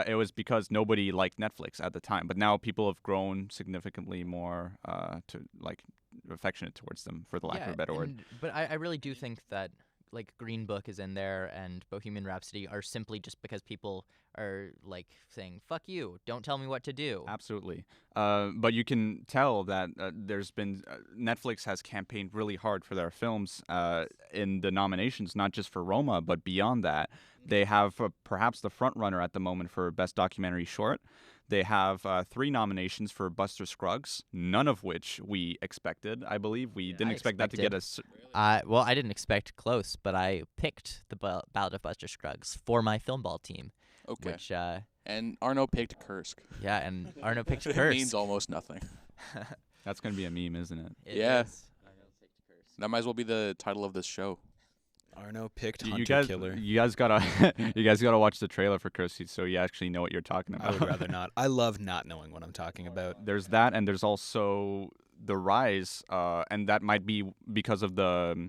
it was because nobody liked Netflix at the time. But now people have grown significantly more to like affectionate towards them, for the lack of a better word. But I really do think that like Green Book is in there and Bohemian Rhapsody are simply just because people are like saying fuck you, don't tell me what to do. Absolutely. But you can tell that there's been Netflix has campaigned really hard for their films in the nominations, not just for Roma, but beyond that. They have perhaps the front runner at the moment for Best Documentary Short. They have 3 nominations for Buster Scruggs, none of which we expected. I believe we didn't expect that to get us. Well, I didn't expect close, but I picked the Ballad of Buster Scruggs for my Filmball team. Okay. Which, And Arno picked Kursk. yeah, and Arno picked It Curse. means almost nothing. That's going to be a meme, isn't it? It Yeah. is. Arno picked Curse. That might as well be the title of this show. Arno picked You Hunter guys, Killer. you guys gotta, you guys gotta watch the trailer for Kirsty so you actually know what you're talking I about. would rather not. I love not knowing what I'm talking about. There's that, and there's also the rise, and that might be because of the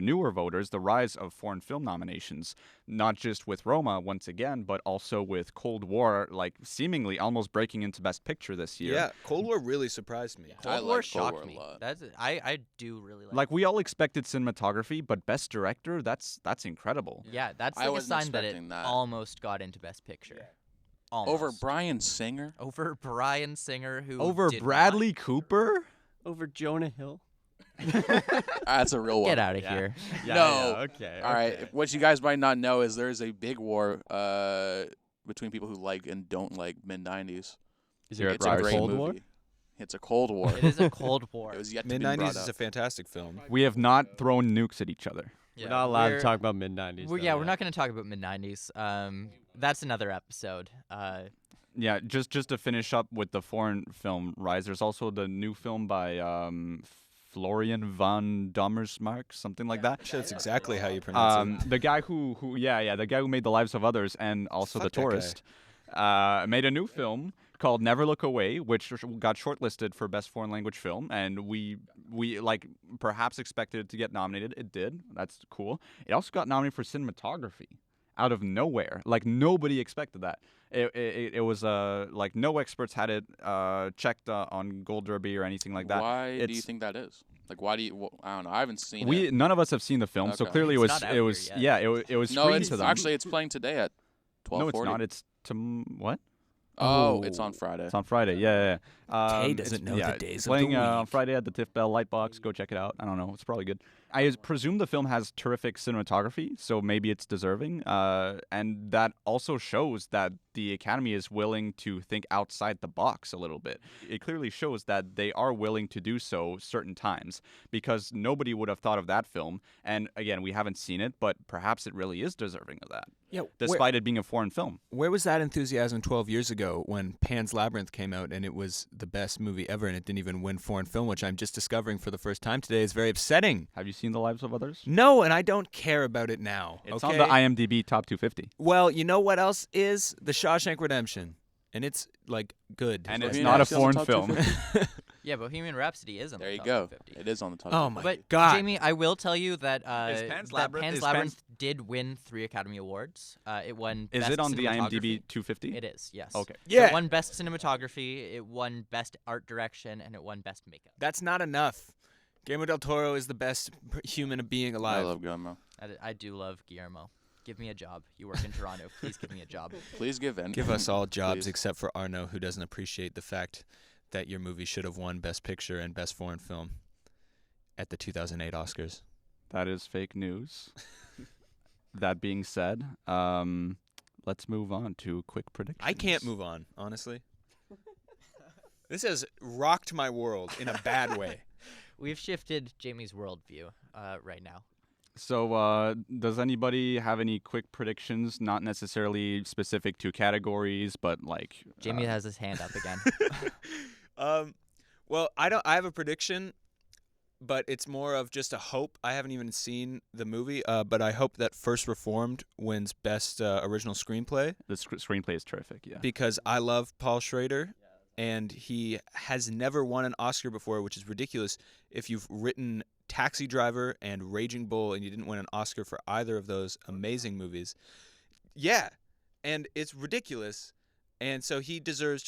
newer voters, the rise of foreign film nominations, not just with Roma once again, but also with Cold War, like seemingly almost breaking into Best Picture this year. Yeah, Cold War really surprised me. I Cold War like Cold shocked War a me. lot. That's I do really like. Like we all expected cinematography, but Best Director, that's incredible. Yeah, that's I like a wasn't sign that it expecting that. almost got into Best Picture. Almost. Over Bryan Singer? Over Bryan Singer, who Over did Bradley Cooper? Over Jonah Hill. That's a real not. one. Get out of Yeah. here. Yeah, No. I know, okay. All right. okay. What you guys might not know is there's a big war between people who like and don't like mid-90s. Is Here it at It's a Ryerson. great Cold movie. War? It's a Cold War. It is a Cold War. It was yet to be Mid brought 90s is up. a fantastic film. We have not thrown nukes at each other. Yeah, We're not allowed to we're- talk about mid-90s. We're not going to talk about mid-90s. That's another episode. Yeah, just to finish up with the foreign film rise, there's also the new film by Florian von Dommersmark, something like that. Sure, that's exactly how you pronounce it. The guy who the guy who made The Lives of Others and also Fuck The that guy. Tourist, made a new film called Never Look Away, which got shortlisted for Best Foreign Language Film, and we like perhaps expected it to get nominated. It did. That's cool. It also got nominated for cinematography out of nowhere. Like nobody expected that. It was like no experts had it checked on Gold Derby or anything like that. Why do you It's- think that is? Like, why do you? I don't know. I haven't seen it. None of us have seen the film, so Okay. clearly It's not out it here was yet. yeah it was No, free it's to them. actually it's playing today at 12:40. No, it's not. It's what? Oh, it's on Friday. It's on Friday. Yeah. Kay It's- doesn't know the yeah, days it's of the playing on week. Friday at the TIFF Bell Lightbox. Go check it out. I don't know. It's probably good. I presume the film has terrific cinematography, so maybe it's deserving. And that also shows that the Academy is willing to think outside the box a little bit. It clearly shows that they are willing to do so certain times, because nobody would have thought of that film. And again, we haven't seen it, but perhaps it really is deserving of that, Yeah, despite it being a foreign film. where was that enthusiasm 12 years ago when Pan's Labyrinth came out and it was the best movie ever and it didn't even win foreign film, which I'm just discovering for the first time today is very upsetting. Have you seen The Lives of Others? No, and I don't care about it now. It's okay? on the IMDb Top 250. Well, you know what else is? The Shawshank Redemption. And it's, like, good. And Bohemian it's not a Rhapsody on foreign top film. 250? Yeah, Bohemian Rhapsody is on There the you top go. 250. It is on the top. Oh 250. my But God. Jamie, I will tell you that Pan's that Labyrinth- Pan's is Labyrinth did win 3 Academy Awards. It won. Is Best it on the Cinematography. IMDb 250? It is, yes. Okay. So Yeah. it won Best Cinematography, it won Best Art Direction, and it won Best Makeup. That's not enough. Guillermo del Toro is the best human being I alive. love Guillermo. I do love Guillermo. Give me a job. You work in Toronto. Please give me a job. Please give in. Give us all jobs Please. except for Arno, who doesn't appreciate the fact that your movie should have won Best Picture and Best Foreign Film at the 2008 Oscars. That is fake news. That being said, let's move on to quick predictions. I can't move on, honestly. This has rocked my world in a bad way. We've shifted Jamie's worldview right now. So, does anybody have any quick predictions? Not necessarily specific to categories, but like Jamie has his hand up again. Well, I have a prediction, but it's more of just a hope. I haven't even seen the movie, but I hope that First Reformed wins Best Original Screenplay the screenplay is terrific. Yeah. because I love Paul Schrader, and he has never won an Oscar before, which is ridiculous. If you've written Taxi Driver and Raging Bull and you didn't win an Oscar for either of those amazing movies, yeah, and it's ridiculous. And so he deserves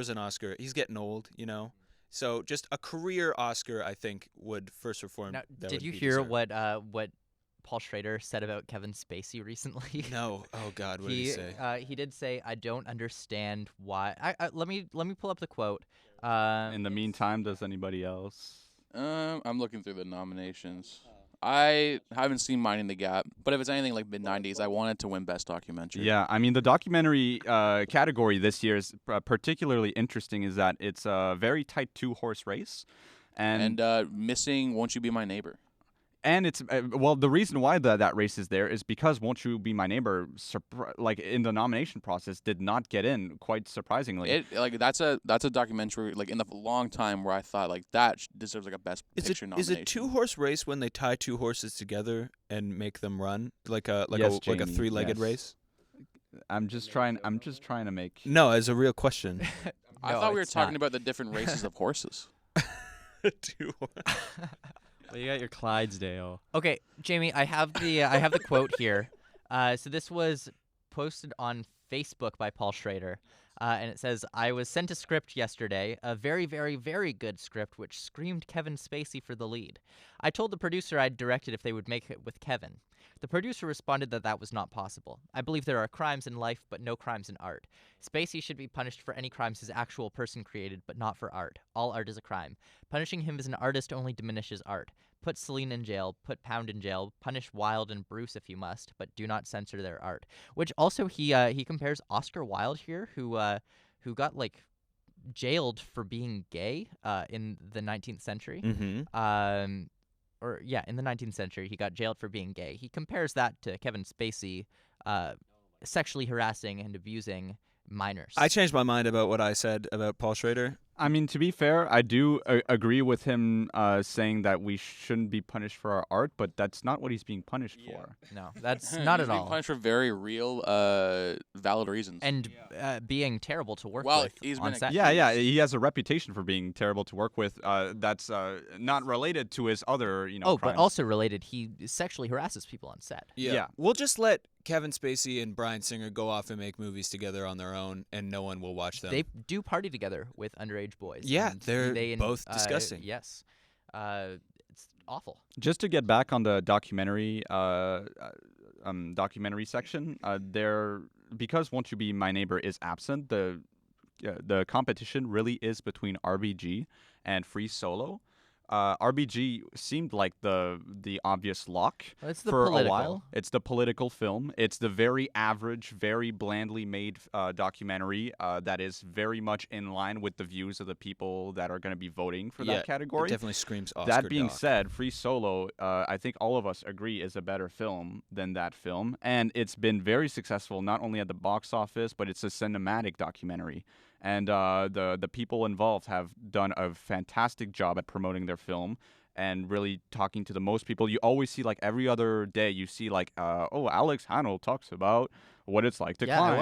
an Oscar. He's getting old, you know. So just a career Oscar, I think, would First Reformed. Now, that did would you be hear deserved. what Paul Schrader said about Kevin Spacey recently? No. Oh God, what did he say? He did say, "I don't understand why." Let me pull up the quote. In the meantime, does anybody else? I'm looking through the nominations. I haven't seen Minding the Gap, but if it's anything like mid-90s, I want it to win Best Documentary. Yeah, I mean the documentary category this year is particularly interesting. Is that it's a very tight 2-horse race, And missing Won't You Be My Neighbor. And it's well, the reason why that race is there is because Won't You Be My Neighbor, like in the nomination process, did not get in, quite surprisingly. That's a documentary like in the long time where I thought like that deserves like a Best Picture Is nomination. it 2-horse race when they tie 2 horses together and make them run like a Yes, like a Jamie, 3-legged yes. race? I'm just trying to make. No, as a real question. I No, thought we were it's talking not. about the different races of horses. 2 Well, you got your Clydesdale. Okay, Jamie, I have the quote here. So this was posted on Facebook by Paul Schrader, and it says, "I was sent a script yesterday, a very, very, very good script, which screamed Kevin Spacey for the lead. I told the producer I'd direct it if they would make it with Kevin. The producer responded that that was not possible. I believe there are crimes in life, but no crimes in art. Spacey should be punished for any crimes his actual person created, but not for art. All art is a crime. Punishing him as an artist only diminishes art. Put Celine in jail, put Pound in jail, punish Wilde and Bruce if you must, but do not censor their art." Which also he compares Oscar Wilde here, who got like jailed for being gay in the 19th century. Mm-hmm. In the 19th century, he got jailed for being gay. He compares that to Kevin Spacey sexually harassing and abusing minors. I changed my mind about what I said about Paul Schrader. I mean, to be fair, I do agree with him saying that we shouldn't be punished for our art, but that's not what he's being punished for. No, that's not He's at being all. punished for very real, valid reasons. And being terrible to work Well, with he's on been set. Yeah, he has a reputation for being terrible to work with. That's not related to his other, Oh, crimes. but also related, he sexually harasses people on set. Yeah. We'll just let Kevin Spacey and Bryan Singer go off and make movies together on their own, and no one will watch them. They do party together with underage boys. Yeah, and they're both disgusting. Yes. It's awful. Just to get back on the documentary section, because Won't You Be My Neighbor is absent, the competition really is between RBG and Free Solo. RBG seemed like the obvious lock It's the for political. a while. It's the political film. It's the very average, very blandly made documentary that is very much in line with the views of the people that are going to be voting for Yeah, that category. It definitely screams Oscar That being doc. said, Free Solo, I think all of us agree, is a better film than that film. And it's been very successful, not only at the box office, but it's a cinematic documentary. And the people involved have done a fantastic job at promoting their film and really talking to the most people. You always see, like, every other day, you see, like, Alex Honnold talks about what it's like to Yeah, climb.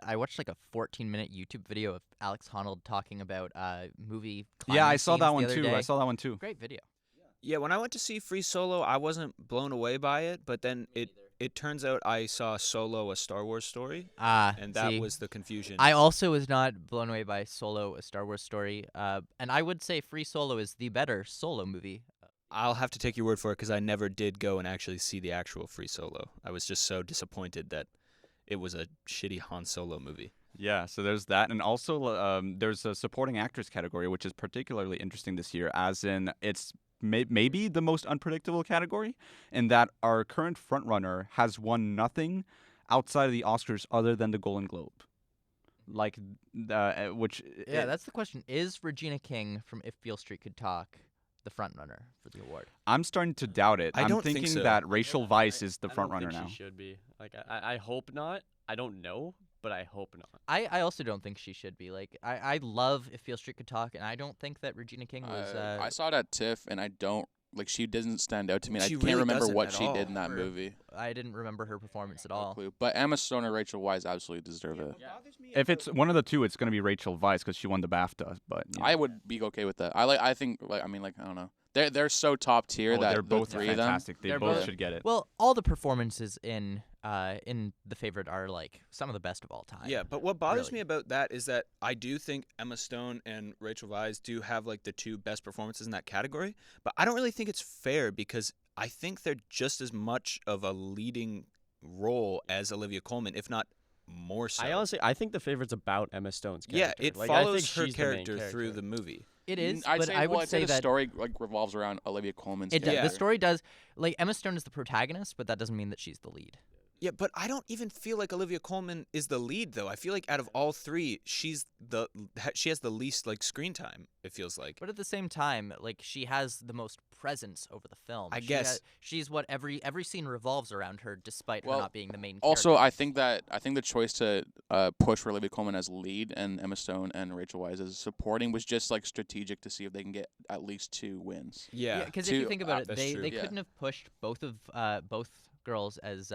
I watched like a 14-minute YouTube video of Alex Honnold talking about movie. Yeah, I climbing saw scenes that the one other too. day. I saw that one too. Great video. Yeah, when I went to see Free Solo, I wasn't blown away by it, but then it turns out I saw Solo: A Star Wars Story, and that See, was the confusion. I also was not blown away by Solo: A Star Wars Story, and I would say Free Solo is the better Solo movie. I'll have to take your word for it because I never did go and actually see the actual Free Solo. I was just so disappointed that it was a shitty Han Solo movie. Yeah, so there's that, and also there's a supporting actress category, which is particularly interesting this year, as in it's maybe the most unpredictable category, in that our current frontrunner has won nothing outside of the Oscars other than the Golden Globe. Like, which Yeah, that's the question. Is Regina King from If Beale Street Could Talk the front runner for the award? I'm starting to doubt it. I I'm don't think thinking so. that Rachel Weisz is the I front don't runner think now. She should be. Like, I hope not. I don't know, but I hope not. I also don't think she should be. Like, I love If Beale Street Could Talk, and I don't think that Regina King was. I saw it at TIFF, and I don't she doesn't stand out to me. And She I can't really remember doesn't what at she all. did in that movie. I didn't remember her performance at No all. clue. But Emma Stone or Rachel Weisz absolutely deserve it. If it's one of the two, it's going to be Rachel Weisz because she won the BAFTA. But I would be okay with that. I think I don't know. They're so top tier that they're the both three of them. fantastic. They They're both both- should get it. Well, all the performances in The Favorite are like some of the best of all time. Yeah, but what bothers Really. me about that is that I do think Emma Stone and Rachel Weisz do have like the two best performances in that category, but I don't really think it's fair because I think they're just as much of a leading role as Olivia Colman, if not more so. I think The Favorite's about Emma Stone's yeah, character. it Like, I follows think her she's the main character through the movie. It is, I'd but say, I would I'd say say the that story revolves around Olivia Colman's it does. character. The story does. Like, Emma Stone is the protagonist, but that doesn't mean that she's the lead. Yeah, but I don't even feel like Olivia Colman is the lead though. I feel like out of all three, she has the least like screen time. It feels like. But at the same time, like, she has the most presence over the film. I guess. She's what every scene revolves around her, despite Well, her not being the main. Also, character. I think the choice to push for Olivia Colman as lead and Emma Stone and Rachel Weisz as supporting was just like strategic to see if they can get at least 2 wins. Yeah, because if you to- think about it, that's they true. they Yeah. couldn't have pushed both girls as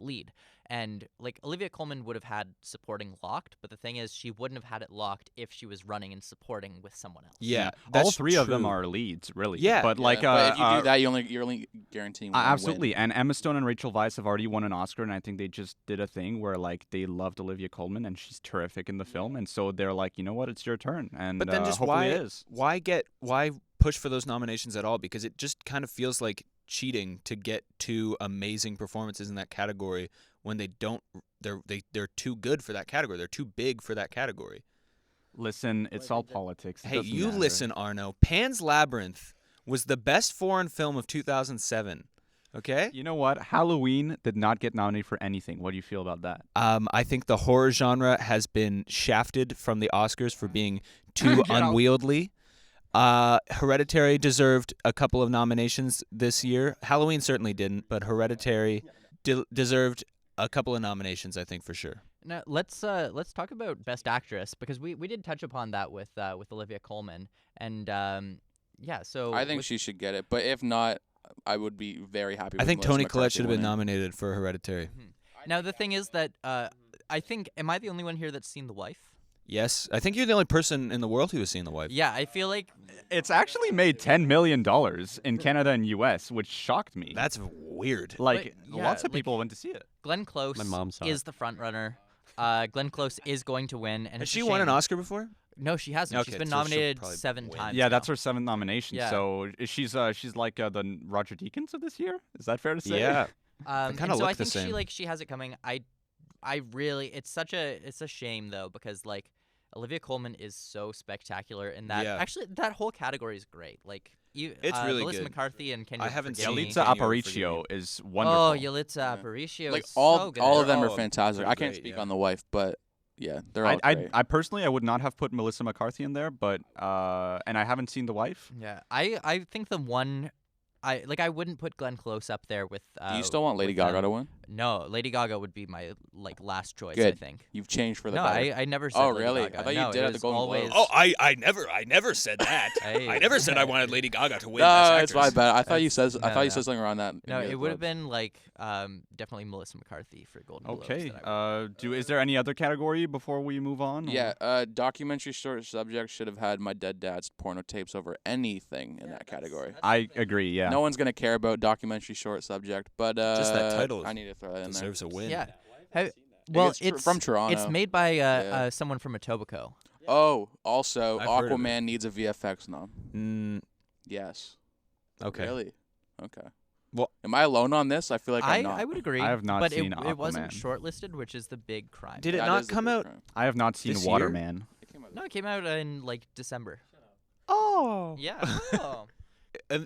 lead, and like Olivia Colman would have had supporting locked, but the thing is, she wouldn't have had it locked if she was running and supporting with someone else. Yeah, all that's 3 of them true. are leads, really. Yeah. but like, but if you do that, you're only guaranteeing one absolutely. win. And Emma Stone and Rachel Weisz have already won an Oscar, and I think they just did a thing where like they loved Olivia Colman, and she's terrific in the film, and so they're like, you know what, it's your turn, and But then just hopefully it is. why push for those nominations at all? Because it just kind of feels like cheating to get 2 amazing performances in that category when they're too good for that category. They're too big for that category. Listen, it's all politics. It Hey, doesn't you matter. listen, Arno. Pan's Labyrinth was the best foreign film of 2007. Okay? You know what? Halloween did not get nominated for anything. What do you feel about that? I think the horror genre has been shafted from the Oscars for being too Get out. unwieldy. Hereditary deserved a couple of nominations this year. Halloween certainly didn't, but Hereditary deserved a couple of nominations, I think, for sure. Now let's talk about Best Actress because we did touch upon that with Olivia Colman and yeah. So I think she should get it, but if not, I would be very happy. I with think Melissa Toni Collette McCarthy should have been winning. nominated for Hereditary. Now the thing is that I think am I the only one here that's seen The Wife? Yes, I think you're the only person in the world who has seen The Wife. Yeah, I feel like It's actually made $10 million in Canada and U.S., which shocked me. That's weird. Like, But, yeah, lots of like- people went to see it. Glenn Close My mom saw is the front runner. Glenn Close is going to win, and Has it's a she won an shame. Oscar before? No, she hasn't. Okay, She's been so she'll nominated probably 7 win. times. Yeah, now. that's her 7th nomination. Yeah. So she's like the Roger Deakins of this year. Is that fair to say? Yeah. And kinda so I look the think same. she has it coming. I really it's a shame though because like Olivia Colman is so spectacular in that. Yeah. Actually, that whole category is great. Like It's really Melissa good. McCarthy and Can I You haven't Forgive Me? seen Yalitza Can You Forgive Aparicio Me? is wonderful. Oh, Yalitza Yeah. Aparicio Like is all so good. all of them They're are all fantastic. pretty I can't great, speak yeah. on The Wife, but yeah, they're all great. I personally I would not have put Melissa McCarthy in there, but and I haven't seen The Wife. Yeah, I think the one I wouldn't put Glenn Close up there with. Do you still want Lady with, Gaga to win? No, Lady Gaga would be my last choice. I Good. think. You've changed for the No, better. I never said. Oh, Lady really? Gaga. I thought you No, did it at the was Golden always, Globes. Oh, I never said that. Hey. I never said I wanted Lady Gaga to win No, Best it's my Actress. bad. I thought you said No, no. something around that. in No, the it would have Globes. been like definitely Melissa McCarthy for Golden Globes. Okay. that I would- Is there any other category before we move on? or- Yeah, documentary short subject should have had my dead dad's porno tapes over anything in that category. I agree. Yeah. No one's gonna care about documentary short subject, but Just that title I need to throw that in there. Deserves a win. Yeah. Well, it's from Toronto. It's made by Yeah. someone from Etobicoke. Oh, also, I've heard of it. Aquaman needs a VFX nom. Mm, Yes. okay. Really? Okay. Well- am I alone on this? I feel like I'm not. I would agree. I have not but seen it wasn't Aquaman. shortlisted, which is the big crime. Did it That not is the come big out? crime. I have not seen This year? Waterman. It came out No, it came out in like December. Oh. Yeah. Oh.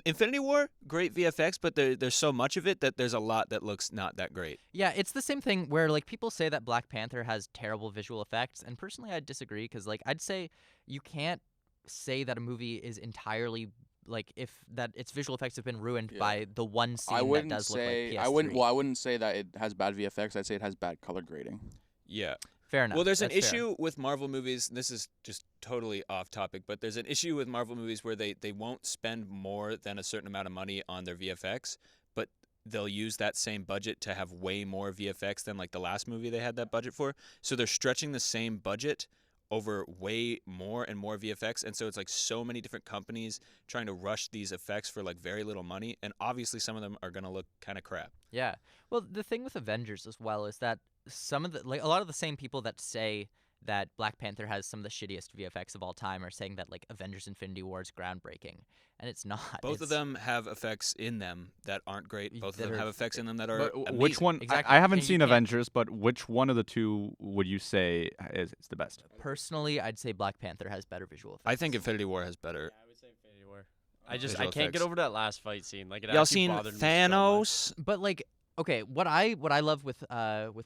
Infinity War, great VFX, but there's so much of it that there's a lot that looks not that great. Yeah, it's the same thing where like people say that Black Panther has terrible visual effects, and personally I disagree because like I'd say you can't say that a movie is entirely like if that its visual effects have been ruined Yeah. by the one scene I that wouldn't does say look like PS3. I wouldn't say that it has bad VFX. I'd say it has bad color grading. Yeah. Fair enough. Well, there's an that's fair. issue with Marvel movies. This is just totally off topic, but there's an issue with Marvel movies where they won't spend more than a certain amount of money on their VFX, but they'll use that same budget to have way more VFX than like the last movie they had that budget for. So they're stretching the same budget over way more and more VFX, and so it's like so many different companies trying to rush these effects for like very little money, and obviously some of them are going to look kind of crap. Yeah. Well, the thing with Avengers as well is that some of the like a lot of the same people that say that Black Panther has some of the shittiest VFX of all time are saying that like Avengers Infinity War is groundbreaking, and it's not. Both of It's- them have effects in them that aren't great. Both of that them are have effects in them that are But amazing. which one? Exactly. I haven't And you seen can't- Avengers, but which one of the two would you say is the best? Personally, I'd say Black Panther has better visual effects. I think Infinity War has better. I would say Infinity War. I just Visual I can't effects. get over that last fight scene. Like it Y'all actually seen bothered me so much. Thanos? But like, okay, what I love with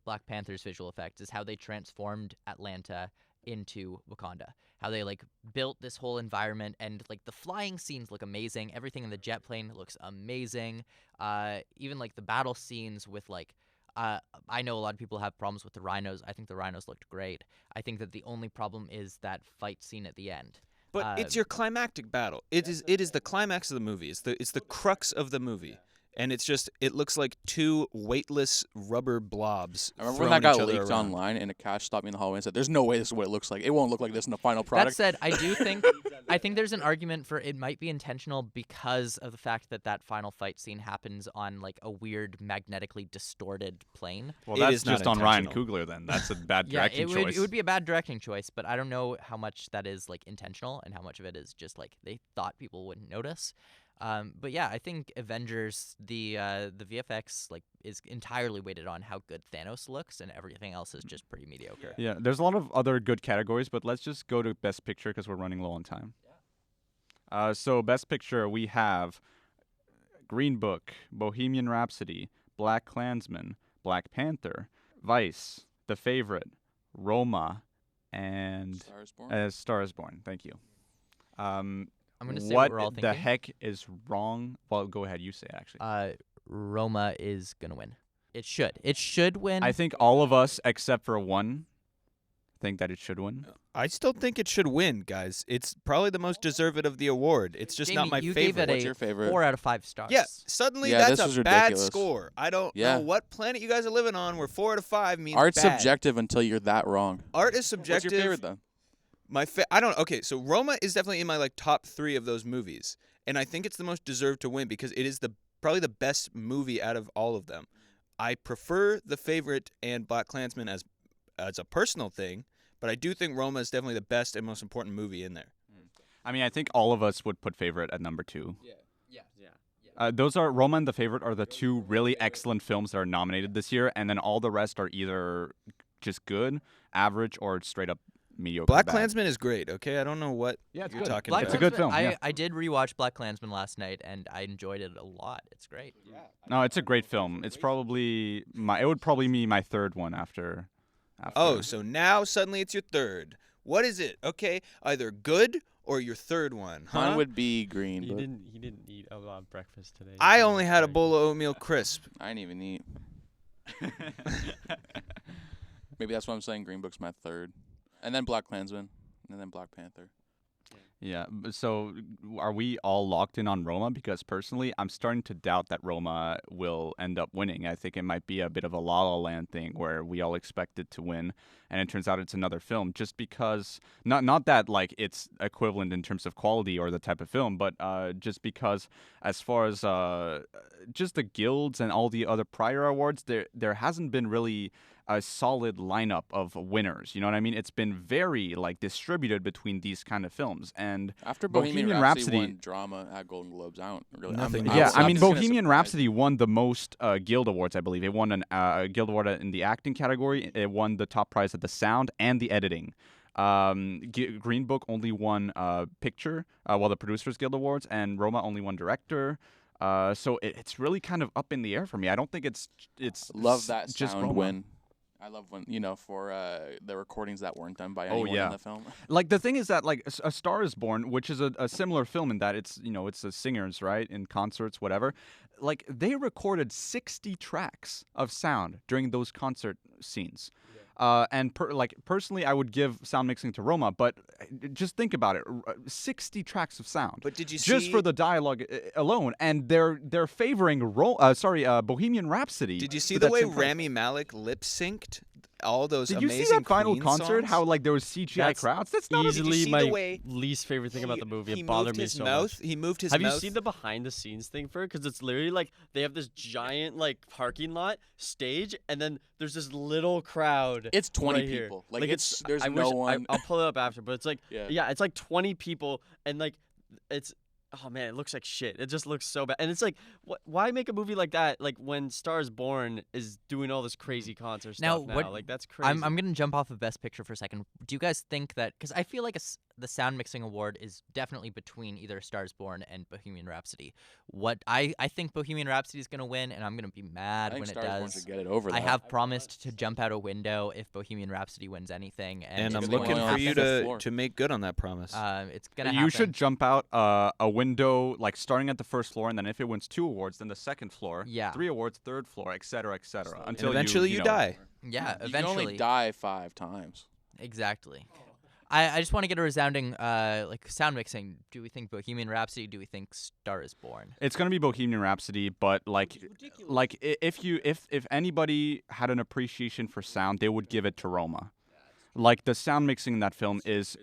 Black Panther's visual effects is how they transformed Atlanta into Wakanda. How they like built this whole environment, and like the flying scenes look amazing. Everything in the jet plane looks amazing. Even like the battle scenes with like. I know a lot of people have problems with the rhinos. I think the rhinos looked great. I think that the only problem is that fight scene at the end. But it's your climactic battle. It is the climax of the movie. It's the crux of the movie. And it's just it looks like two weightless rubber blobs. I remember when throwing that got each other leaked around. online, and a cash stopped me in the hallway and said, "There's no way this is what it looks like. It won't look like this in the final That product." said, I do think there's an argument for it might be intentional because of the fact that that final fight scene happens on like a weird magnetically distorted plane. Well, It that's is not just on Ryan intentional. Coogler then. That's a bad Yeah, directing it choice. would be a bad directing choice, but I don't know how much that is like intentional and how much of it is just like they thought people wouldn't notice. But yeah, I think Avengers the VFX like is entirely weighted on how good Thanos looks, and everything else is just pretty mediocre. Yeah, there's a lot of other good categories, but let's just go to Best Picture because we're running low on time. So Best Picture, we have Green Book, Bohemian Rhapsody, Black Klansman, Black Panther, Vice, The Favorite, Roma, and Star is Born. Star is Born. Thank you. I'm gonna say what what we're all the thinking. heck is wrong? Well, go ahead. You say it, actually. Roma is gonna win. It should. It should win. I think all of us, except for one, think that it should win. I still think it should win, guys. It's probably the most deserved of the award. It's just not Jamie, my you favorite. gave it What's a your favorite? 4 out of 5 stars. Yeah, suddenly Yeah, that's this was a bad ridiculous. score. I don't Yeah. know what planet you guys are living on where 4 out of 5 means Art's bad. subjective until you're that wrong. Art is What's subjective. your favorite then? I don't. Okay, so Roma is definitely in my top 3 of those movies, and I think it's the most deserved to win because it is probably the best movie out of all of them. I prefer The Favorite and Black Klansman as a personal thing, but I do think Roma is definitely the best and most important movie in there. I mean, I think all of us would put Favorite at number 2. Yeah. Those are Roma and The Favorite are the 2 really excellent films that are nominated this year, and then all the rest are either just good, average, or straight up mediocre. Black bad. Klansman is great. Okay, I don't know what Yeah, it's you're good. talking Black It's a about. good film, yeah. I did rewatch Black Klansman last night, and I enjoyed it a lot. It's great. No, it's a great film. It's probably it would probably be my third one after. Oh, so now suddenly it's your third. What is it? Okay, either good or your third one, huh? Mine would be green, He but didn't eat a lot of breakfast today. I so only had a very bowl of oatmeal crisp. I didn't even eat. Maybe that's why I'm saying Green Book's my third. And then Black Klansman. And then Black Panther. Yeah. So are we all locked in on Roma? Because personally, I'm starting to doubt that Roma will end up winning. I think it might be a bit of a La La Land thing where we all expect it to win, and it turns out it's another film. Just because, not that like it's equivalent in terms of quality or the type of film, but just because as far as just the guilds and all the other prior awards, there hasn't been really a solid lineup of winners. You know what I mean? It's been very like distributed between these kind of films. And After Bohemian Bohemian Rhapsody- Rhapsody won drama at Golden Globes, I don't really. Nothing. yeah, I I'm mean, just gonna Bohemian surprise. Rhapsody won the most Guild Awards, I believe. It won a Guild Award in the acting category. It won the top prize at the sound and the editing. Green Book only won picture, while the Producers Guild Awards, and Roma only won director. So it's really kind of up in the air for me. I don't think it's Love that just sound Roma. win. I love when for the recordings that weren't done by Oh, anyone yeah. in the film. Like the thing is that like A Star Is Born, which is a similar film in that it's it's the singers, right, in concerts, whatever. Like they recorded 60 tracks of sound during those concert scenes. And personally, I would give sound mixing to Roma, but just think about it: 60 tracks of sound, But did you just see? for the dialogue alone, and they're favoring Bohemian Rhapsody. Did you see for the that way same price. Rami Malek lip synced all those Did you amazing see that final Queen concert? songs? How like there was CGI That's crowds? That's not Did you Easily see my the way least favorite thing about the movie. He It bothered moved me his so mouth. much. He moved his Have mouth. you seen the behind the scenes thing for it? Because it's literally like they have this giant like parking lot stage, and then there's this little crowd. It's 20 right here. people. Like it's there's I no wish, one. I'll pull it up after, but it's like Yeah. it's like 20 people, and like it's. Oh man, it looks like shit. It just looks so bad, and it's like, why make a movie like that? Like when Stars Born is doing all this crazy concert Now, stuff now, what- like that's crazy. I'm gonna jump off of Best Picture for a second. Do you guys think that? Because I feel like the sound mixing award is definitely between either Stars Born and Bohemian Rhapsody. What I think Bohemian Rhapsody is gonna win, and I'm gonna be I mad think when it Stars Born does. should get it over. I that. have promised to jump out a window if Bohemian Rhapsody wins anything, and I'm If it's they looking going only for you have fifth to floor. to make good on that promise. It's gonna You happen. should jump out a window, like starting at the first floor, and then if it wins 2 awards, then the second floor. Yeah. 3 awards, third floor, etc., etc. and Until eventually you know, die. Yeah, You can eventually. only die 5 times. Exactly. I just want to get a resounding like sound mixing. Do we think Bohemian Rhapsody? Do we think Star Is Born? It's gonna be Bohemian Rhapsody, but if anybody had an appreciation for sound, they would give it to Roma. Like the sound mixing in that film is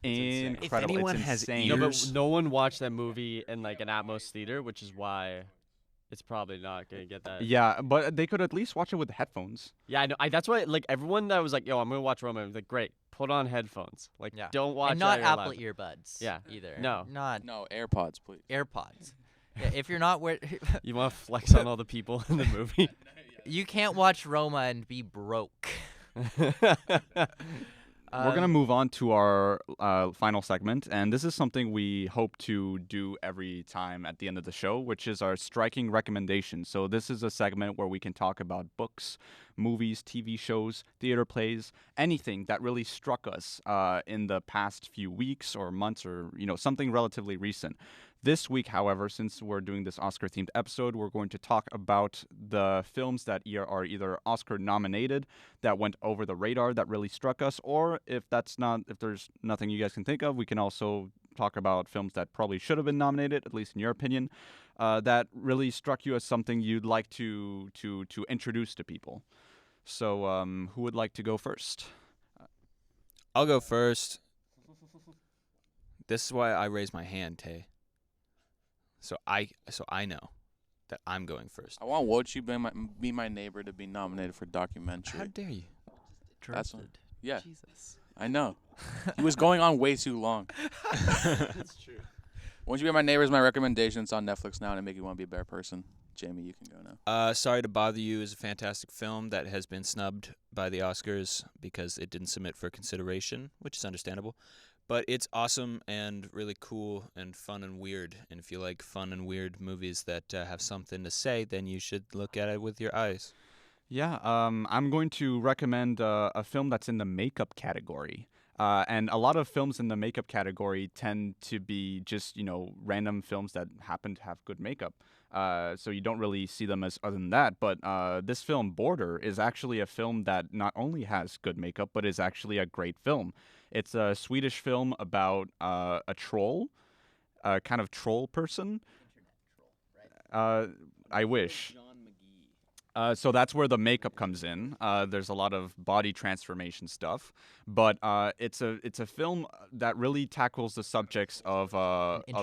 incredible. anyone it's has insane. no, ears- but no one watched that movie in like an Atmos theater, which is why it's probably not gonna get that. Yeah, but they could at least watch it with headphones. Yeah, I know. That's why like everyone that was like, "Yo, I'm gonna watch Roma," I was like, "Great, put on headphones. Like, Yeah. don't watch And not it out Apple your earbuds. Yeah. Either. No. Not No, AirPods, please. AirPods. Yeah, if you're not where laptop." You want to flex on all the people in the movie? you can't watch Roma and be broke. We're going to move on to our final segment, and this is something we hope to do every time at the end of the show, which is our striking recommendations. So this is a segment where we can talk about books, movies, TV shows, theater plays, anything that really struck us in the past few weeks or months, or something relatively recent. This week, however, since we're doing this Oscar-themed episode, we're going to talk about the films that are either Oscar nominated, that went over the radar, that really struck us, or if there's nothing you guys can think of, we can also talk about films that probably should have been nominated, at least in your opinion, that really struck you as something you'd like to introduce to people. So, who would like to go first? I'll go first. This is why I raise my hand, Tay. So I know that I'm going first. I want Wochi Be My Neighbor to be nominated for documentary. How dare you? That's one. Yeah. Jesus. I know. He was going on way too long. That's true. Won't You Be My Neighbor is my recommendation. It's on Netflix now, and it make you want to be a better person. Jamie, you can go now. Sorry to Bother You is a fantastic film that has been snubbed by the Oscars because it didn't submit for consideration, which is understandable. But it's awesome and really cool and fun and weird. And if you like fun and weird movies that have something to say, then you should look at it with your eyes. Yeah, I'm going to recommend a film that's in the makeup category. And a lot of films in the makeup category tend to be just, random films that happen to have good makeup. So you don't really see them as other than that. But this film, Border, is actually a film that not only has good makeup, but is actually a great film. It's a Swedish film about a troll, a kind of troll person. I wish. So that's where the makeup comes in. There's a lot of body transformation stuff, but it's a film that really tackles the subjects of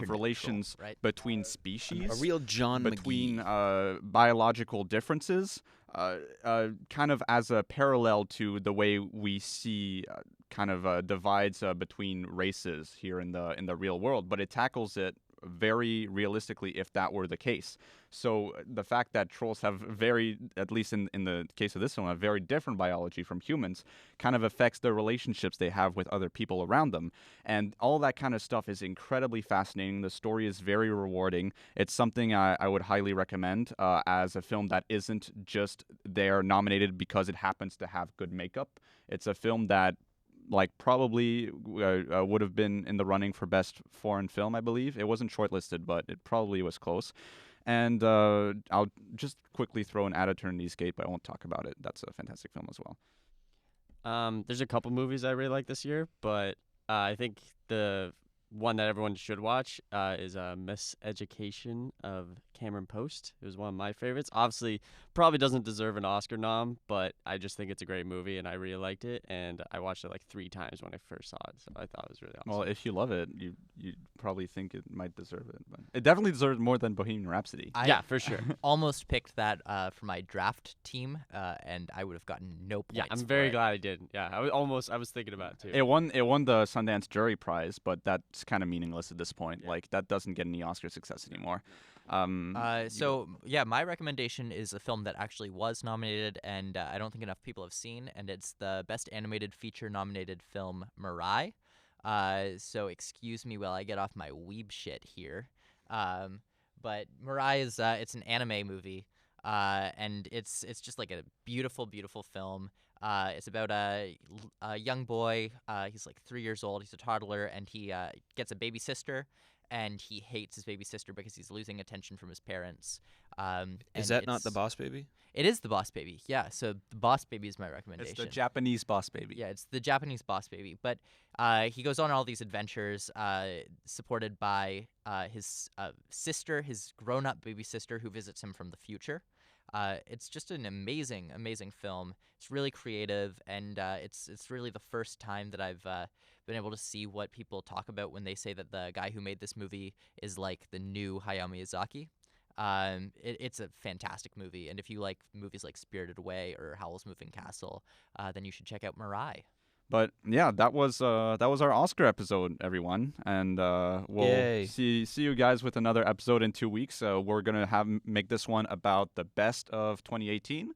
relations troll, right? between species, A real John between McGee. biological differences, kind of as a parallel to the way we see divides between races here in the real world. But it tackles it very realistically if that were the case. So the fact that trolls have at least in the case of this one, a very different biology from humans kind of affects the relationships they have with other people around them. And all that kind of stuff is incredibly fascinating. The story is very rewarding. It's something I would highly recommend as a film that isn't just there nominated because it happens to have good makeup. It's a film that probably would have been in the running for best foreign film, I believe. It wasn't shortlisted, but it probably was close. And I'll just quickly throw an At Eternity's Gate, but I won't talk about it. That's a fantastic film as well. There's a couple movies I really like this year, but I think the one that everyone should watch is Miseducation of Cameron Post. It was one of my favorites. Obviously, probably doesn't deserve an Oscar nom, but I just think it's a great movie, and I really liked it. And I watched it 3 times when I first saw it, so I thought it was really awesome. Well, if you love it, you probably think it might deserve it. But it definitely deserves more than Bohemian Rhapsody. Yeah, for sure. Almost picked that for my draft team, and I would have gotten no points. Yeah, I'm for very it. glad I did. Yeah, I was thinking about it too. It won the Sundance Jury Prize, but that's kind of meaningless at this point. Yeah. That doesn't get any Oscar success anymore. My recommendation is a film that actually was nominated, and I don't think enough people have seen, and it's the Best Animated Feature nominated film, Mirai. So excuse me while I get off my weeb shit here. But Mirai is it's an anime movie, and it's just a beautiful, beautiful film. It's about a young boy. He's 3 years old. He's a toddler, and he gets a baby sister. And he hates his baby sister because he's losing attention from his parents. Is that not the Boss Baby? It is the Boss Baby, yeah. So the Boss Baby is my recommendation. It's the Japanese Boss Baby. Yeah, it's the Japanese Boss Baby. But he goes on all these adventures supported by his sister, his grown-up baby sister, who visits him from the future. It's just an amazing, amazing film. It's really creative, and it's really the first time that I've been able to see what people talk about when they say that the guy who made this movie is like the new Hayao Miyazaki. It's a fantastic movie, and if you like movies like Spirited Away or Howl's Moving Castle, then you should check out Mirai. But yeah, that was our Oscar episode, everyone, and we'll Yay. see you guys with another episode in 2 weeks. We're gonna make this one about the best of 2018,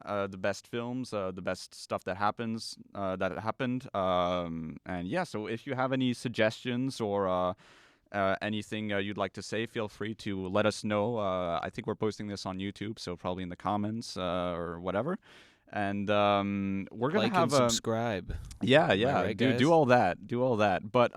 the best films, the best stuff that happened, and yeah. So if you have any suggestions or anything you'd like to say, feel free to let us know. I think we're posting this on YouTube, so probably in the comments or whatever. And we're gonna Like have and a subscribe. yeah, right, do guys? all that. But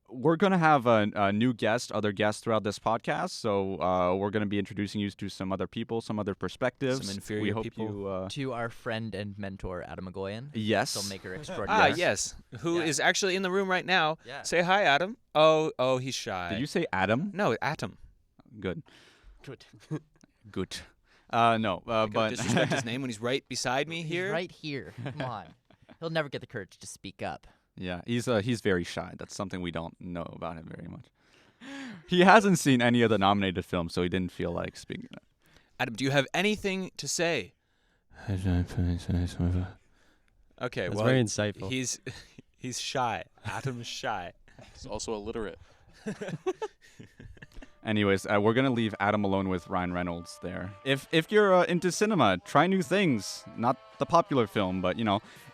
we're gonna have a new other guests throughout this podcast. So we're gonna be introducing you to some other people, some other perspectives. Some inferior we hope people. You, To our friend and mentor, Adam McGoyan. yes. Filmmaker Ah, extraordinaire. yes. Who is Yeah. actually in the room right now. Yeah. Say hi, Adam. Oh, he's shy. Did you say Adam? No, Atom. Good. Good. Good. No. Don't But disrespect his name when he's right beside me He's here. right here. Come on. He'll never get the courage to speak up. yeah, he's very shy. That's something we don't know about him very much. He hasn't seen any of the nominated films, so he didn't feel like speaking. Adam, do you have anything to say? Okay, That's well, very insightful. he's shy. Atom's shy. He's also illiterate. Anyways, we're gonna leave Adam alone with Ryan Reynolds there. If you're into cinema, try new things. Not the popular film, but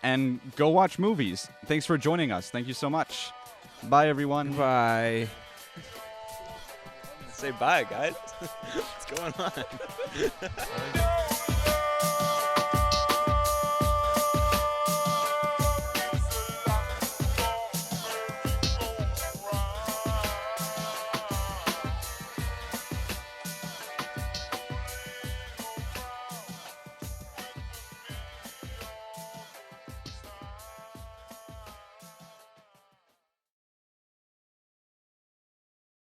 and go watch movies. Thanks for joining us. Thank you so much. Bye, everyone. Bye. Say bye, guys. What's going on?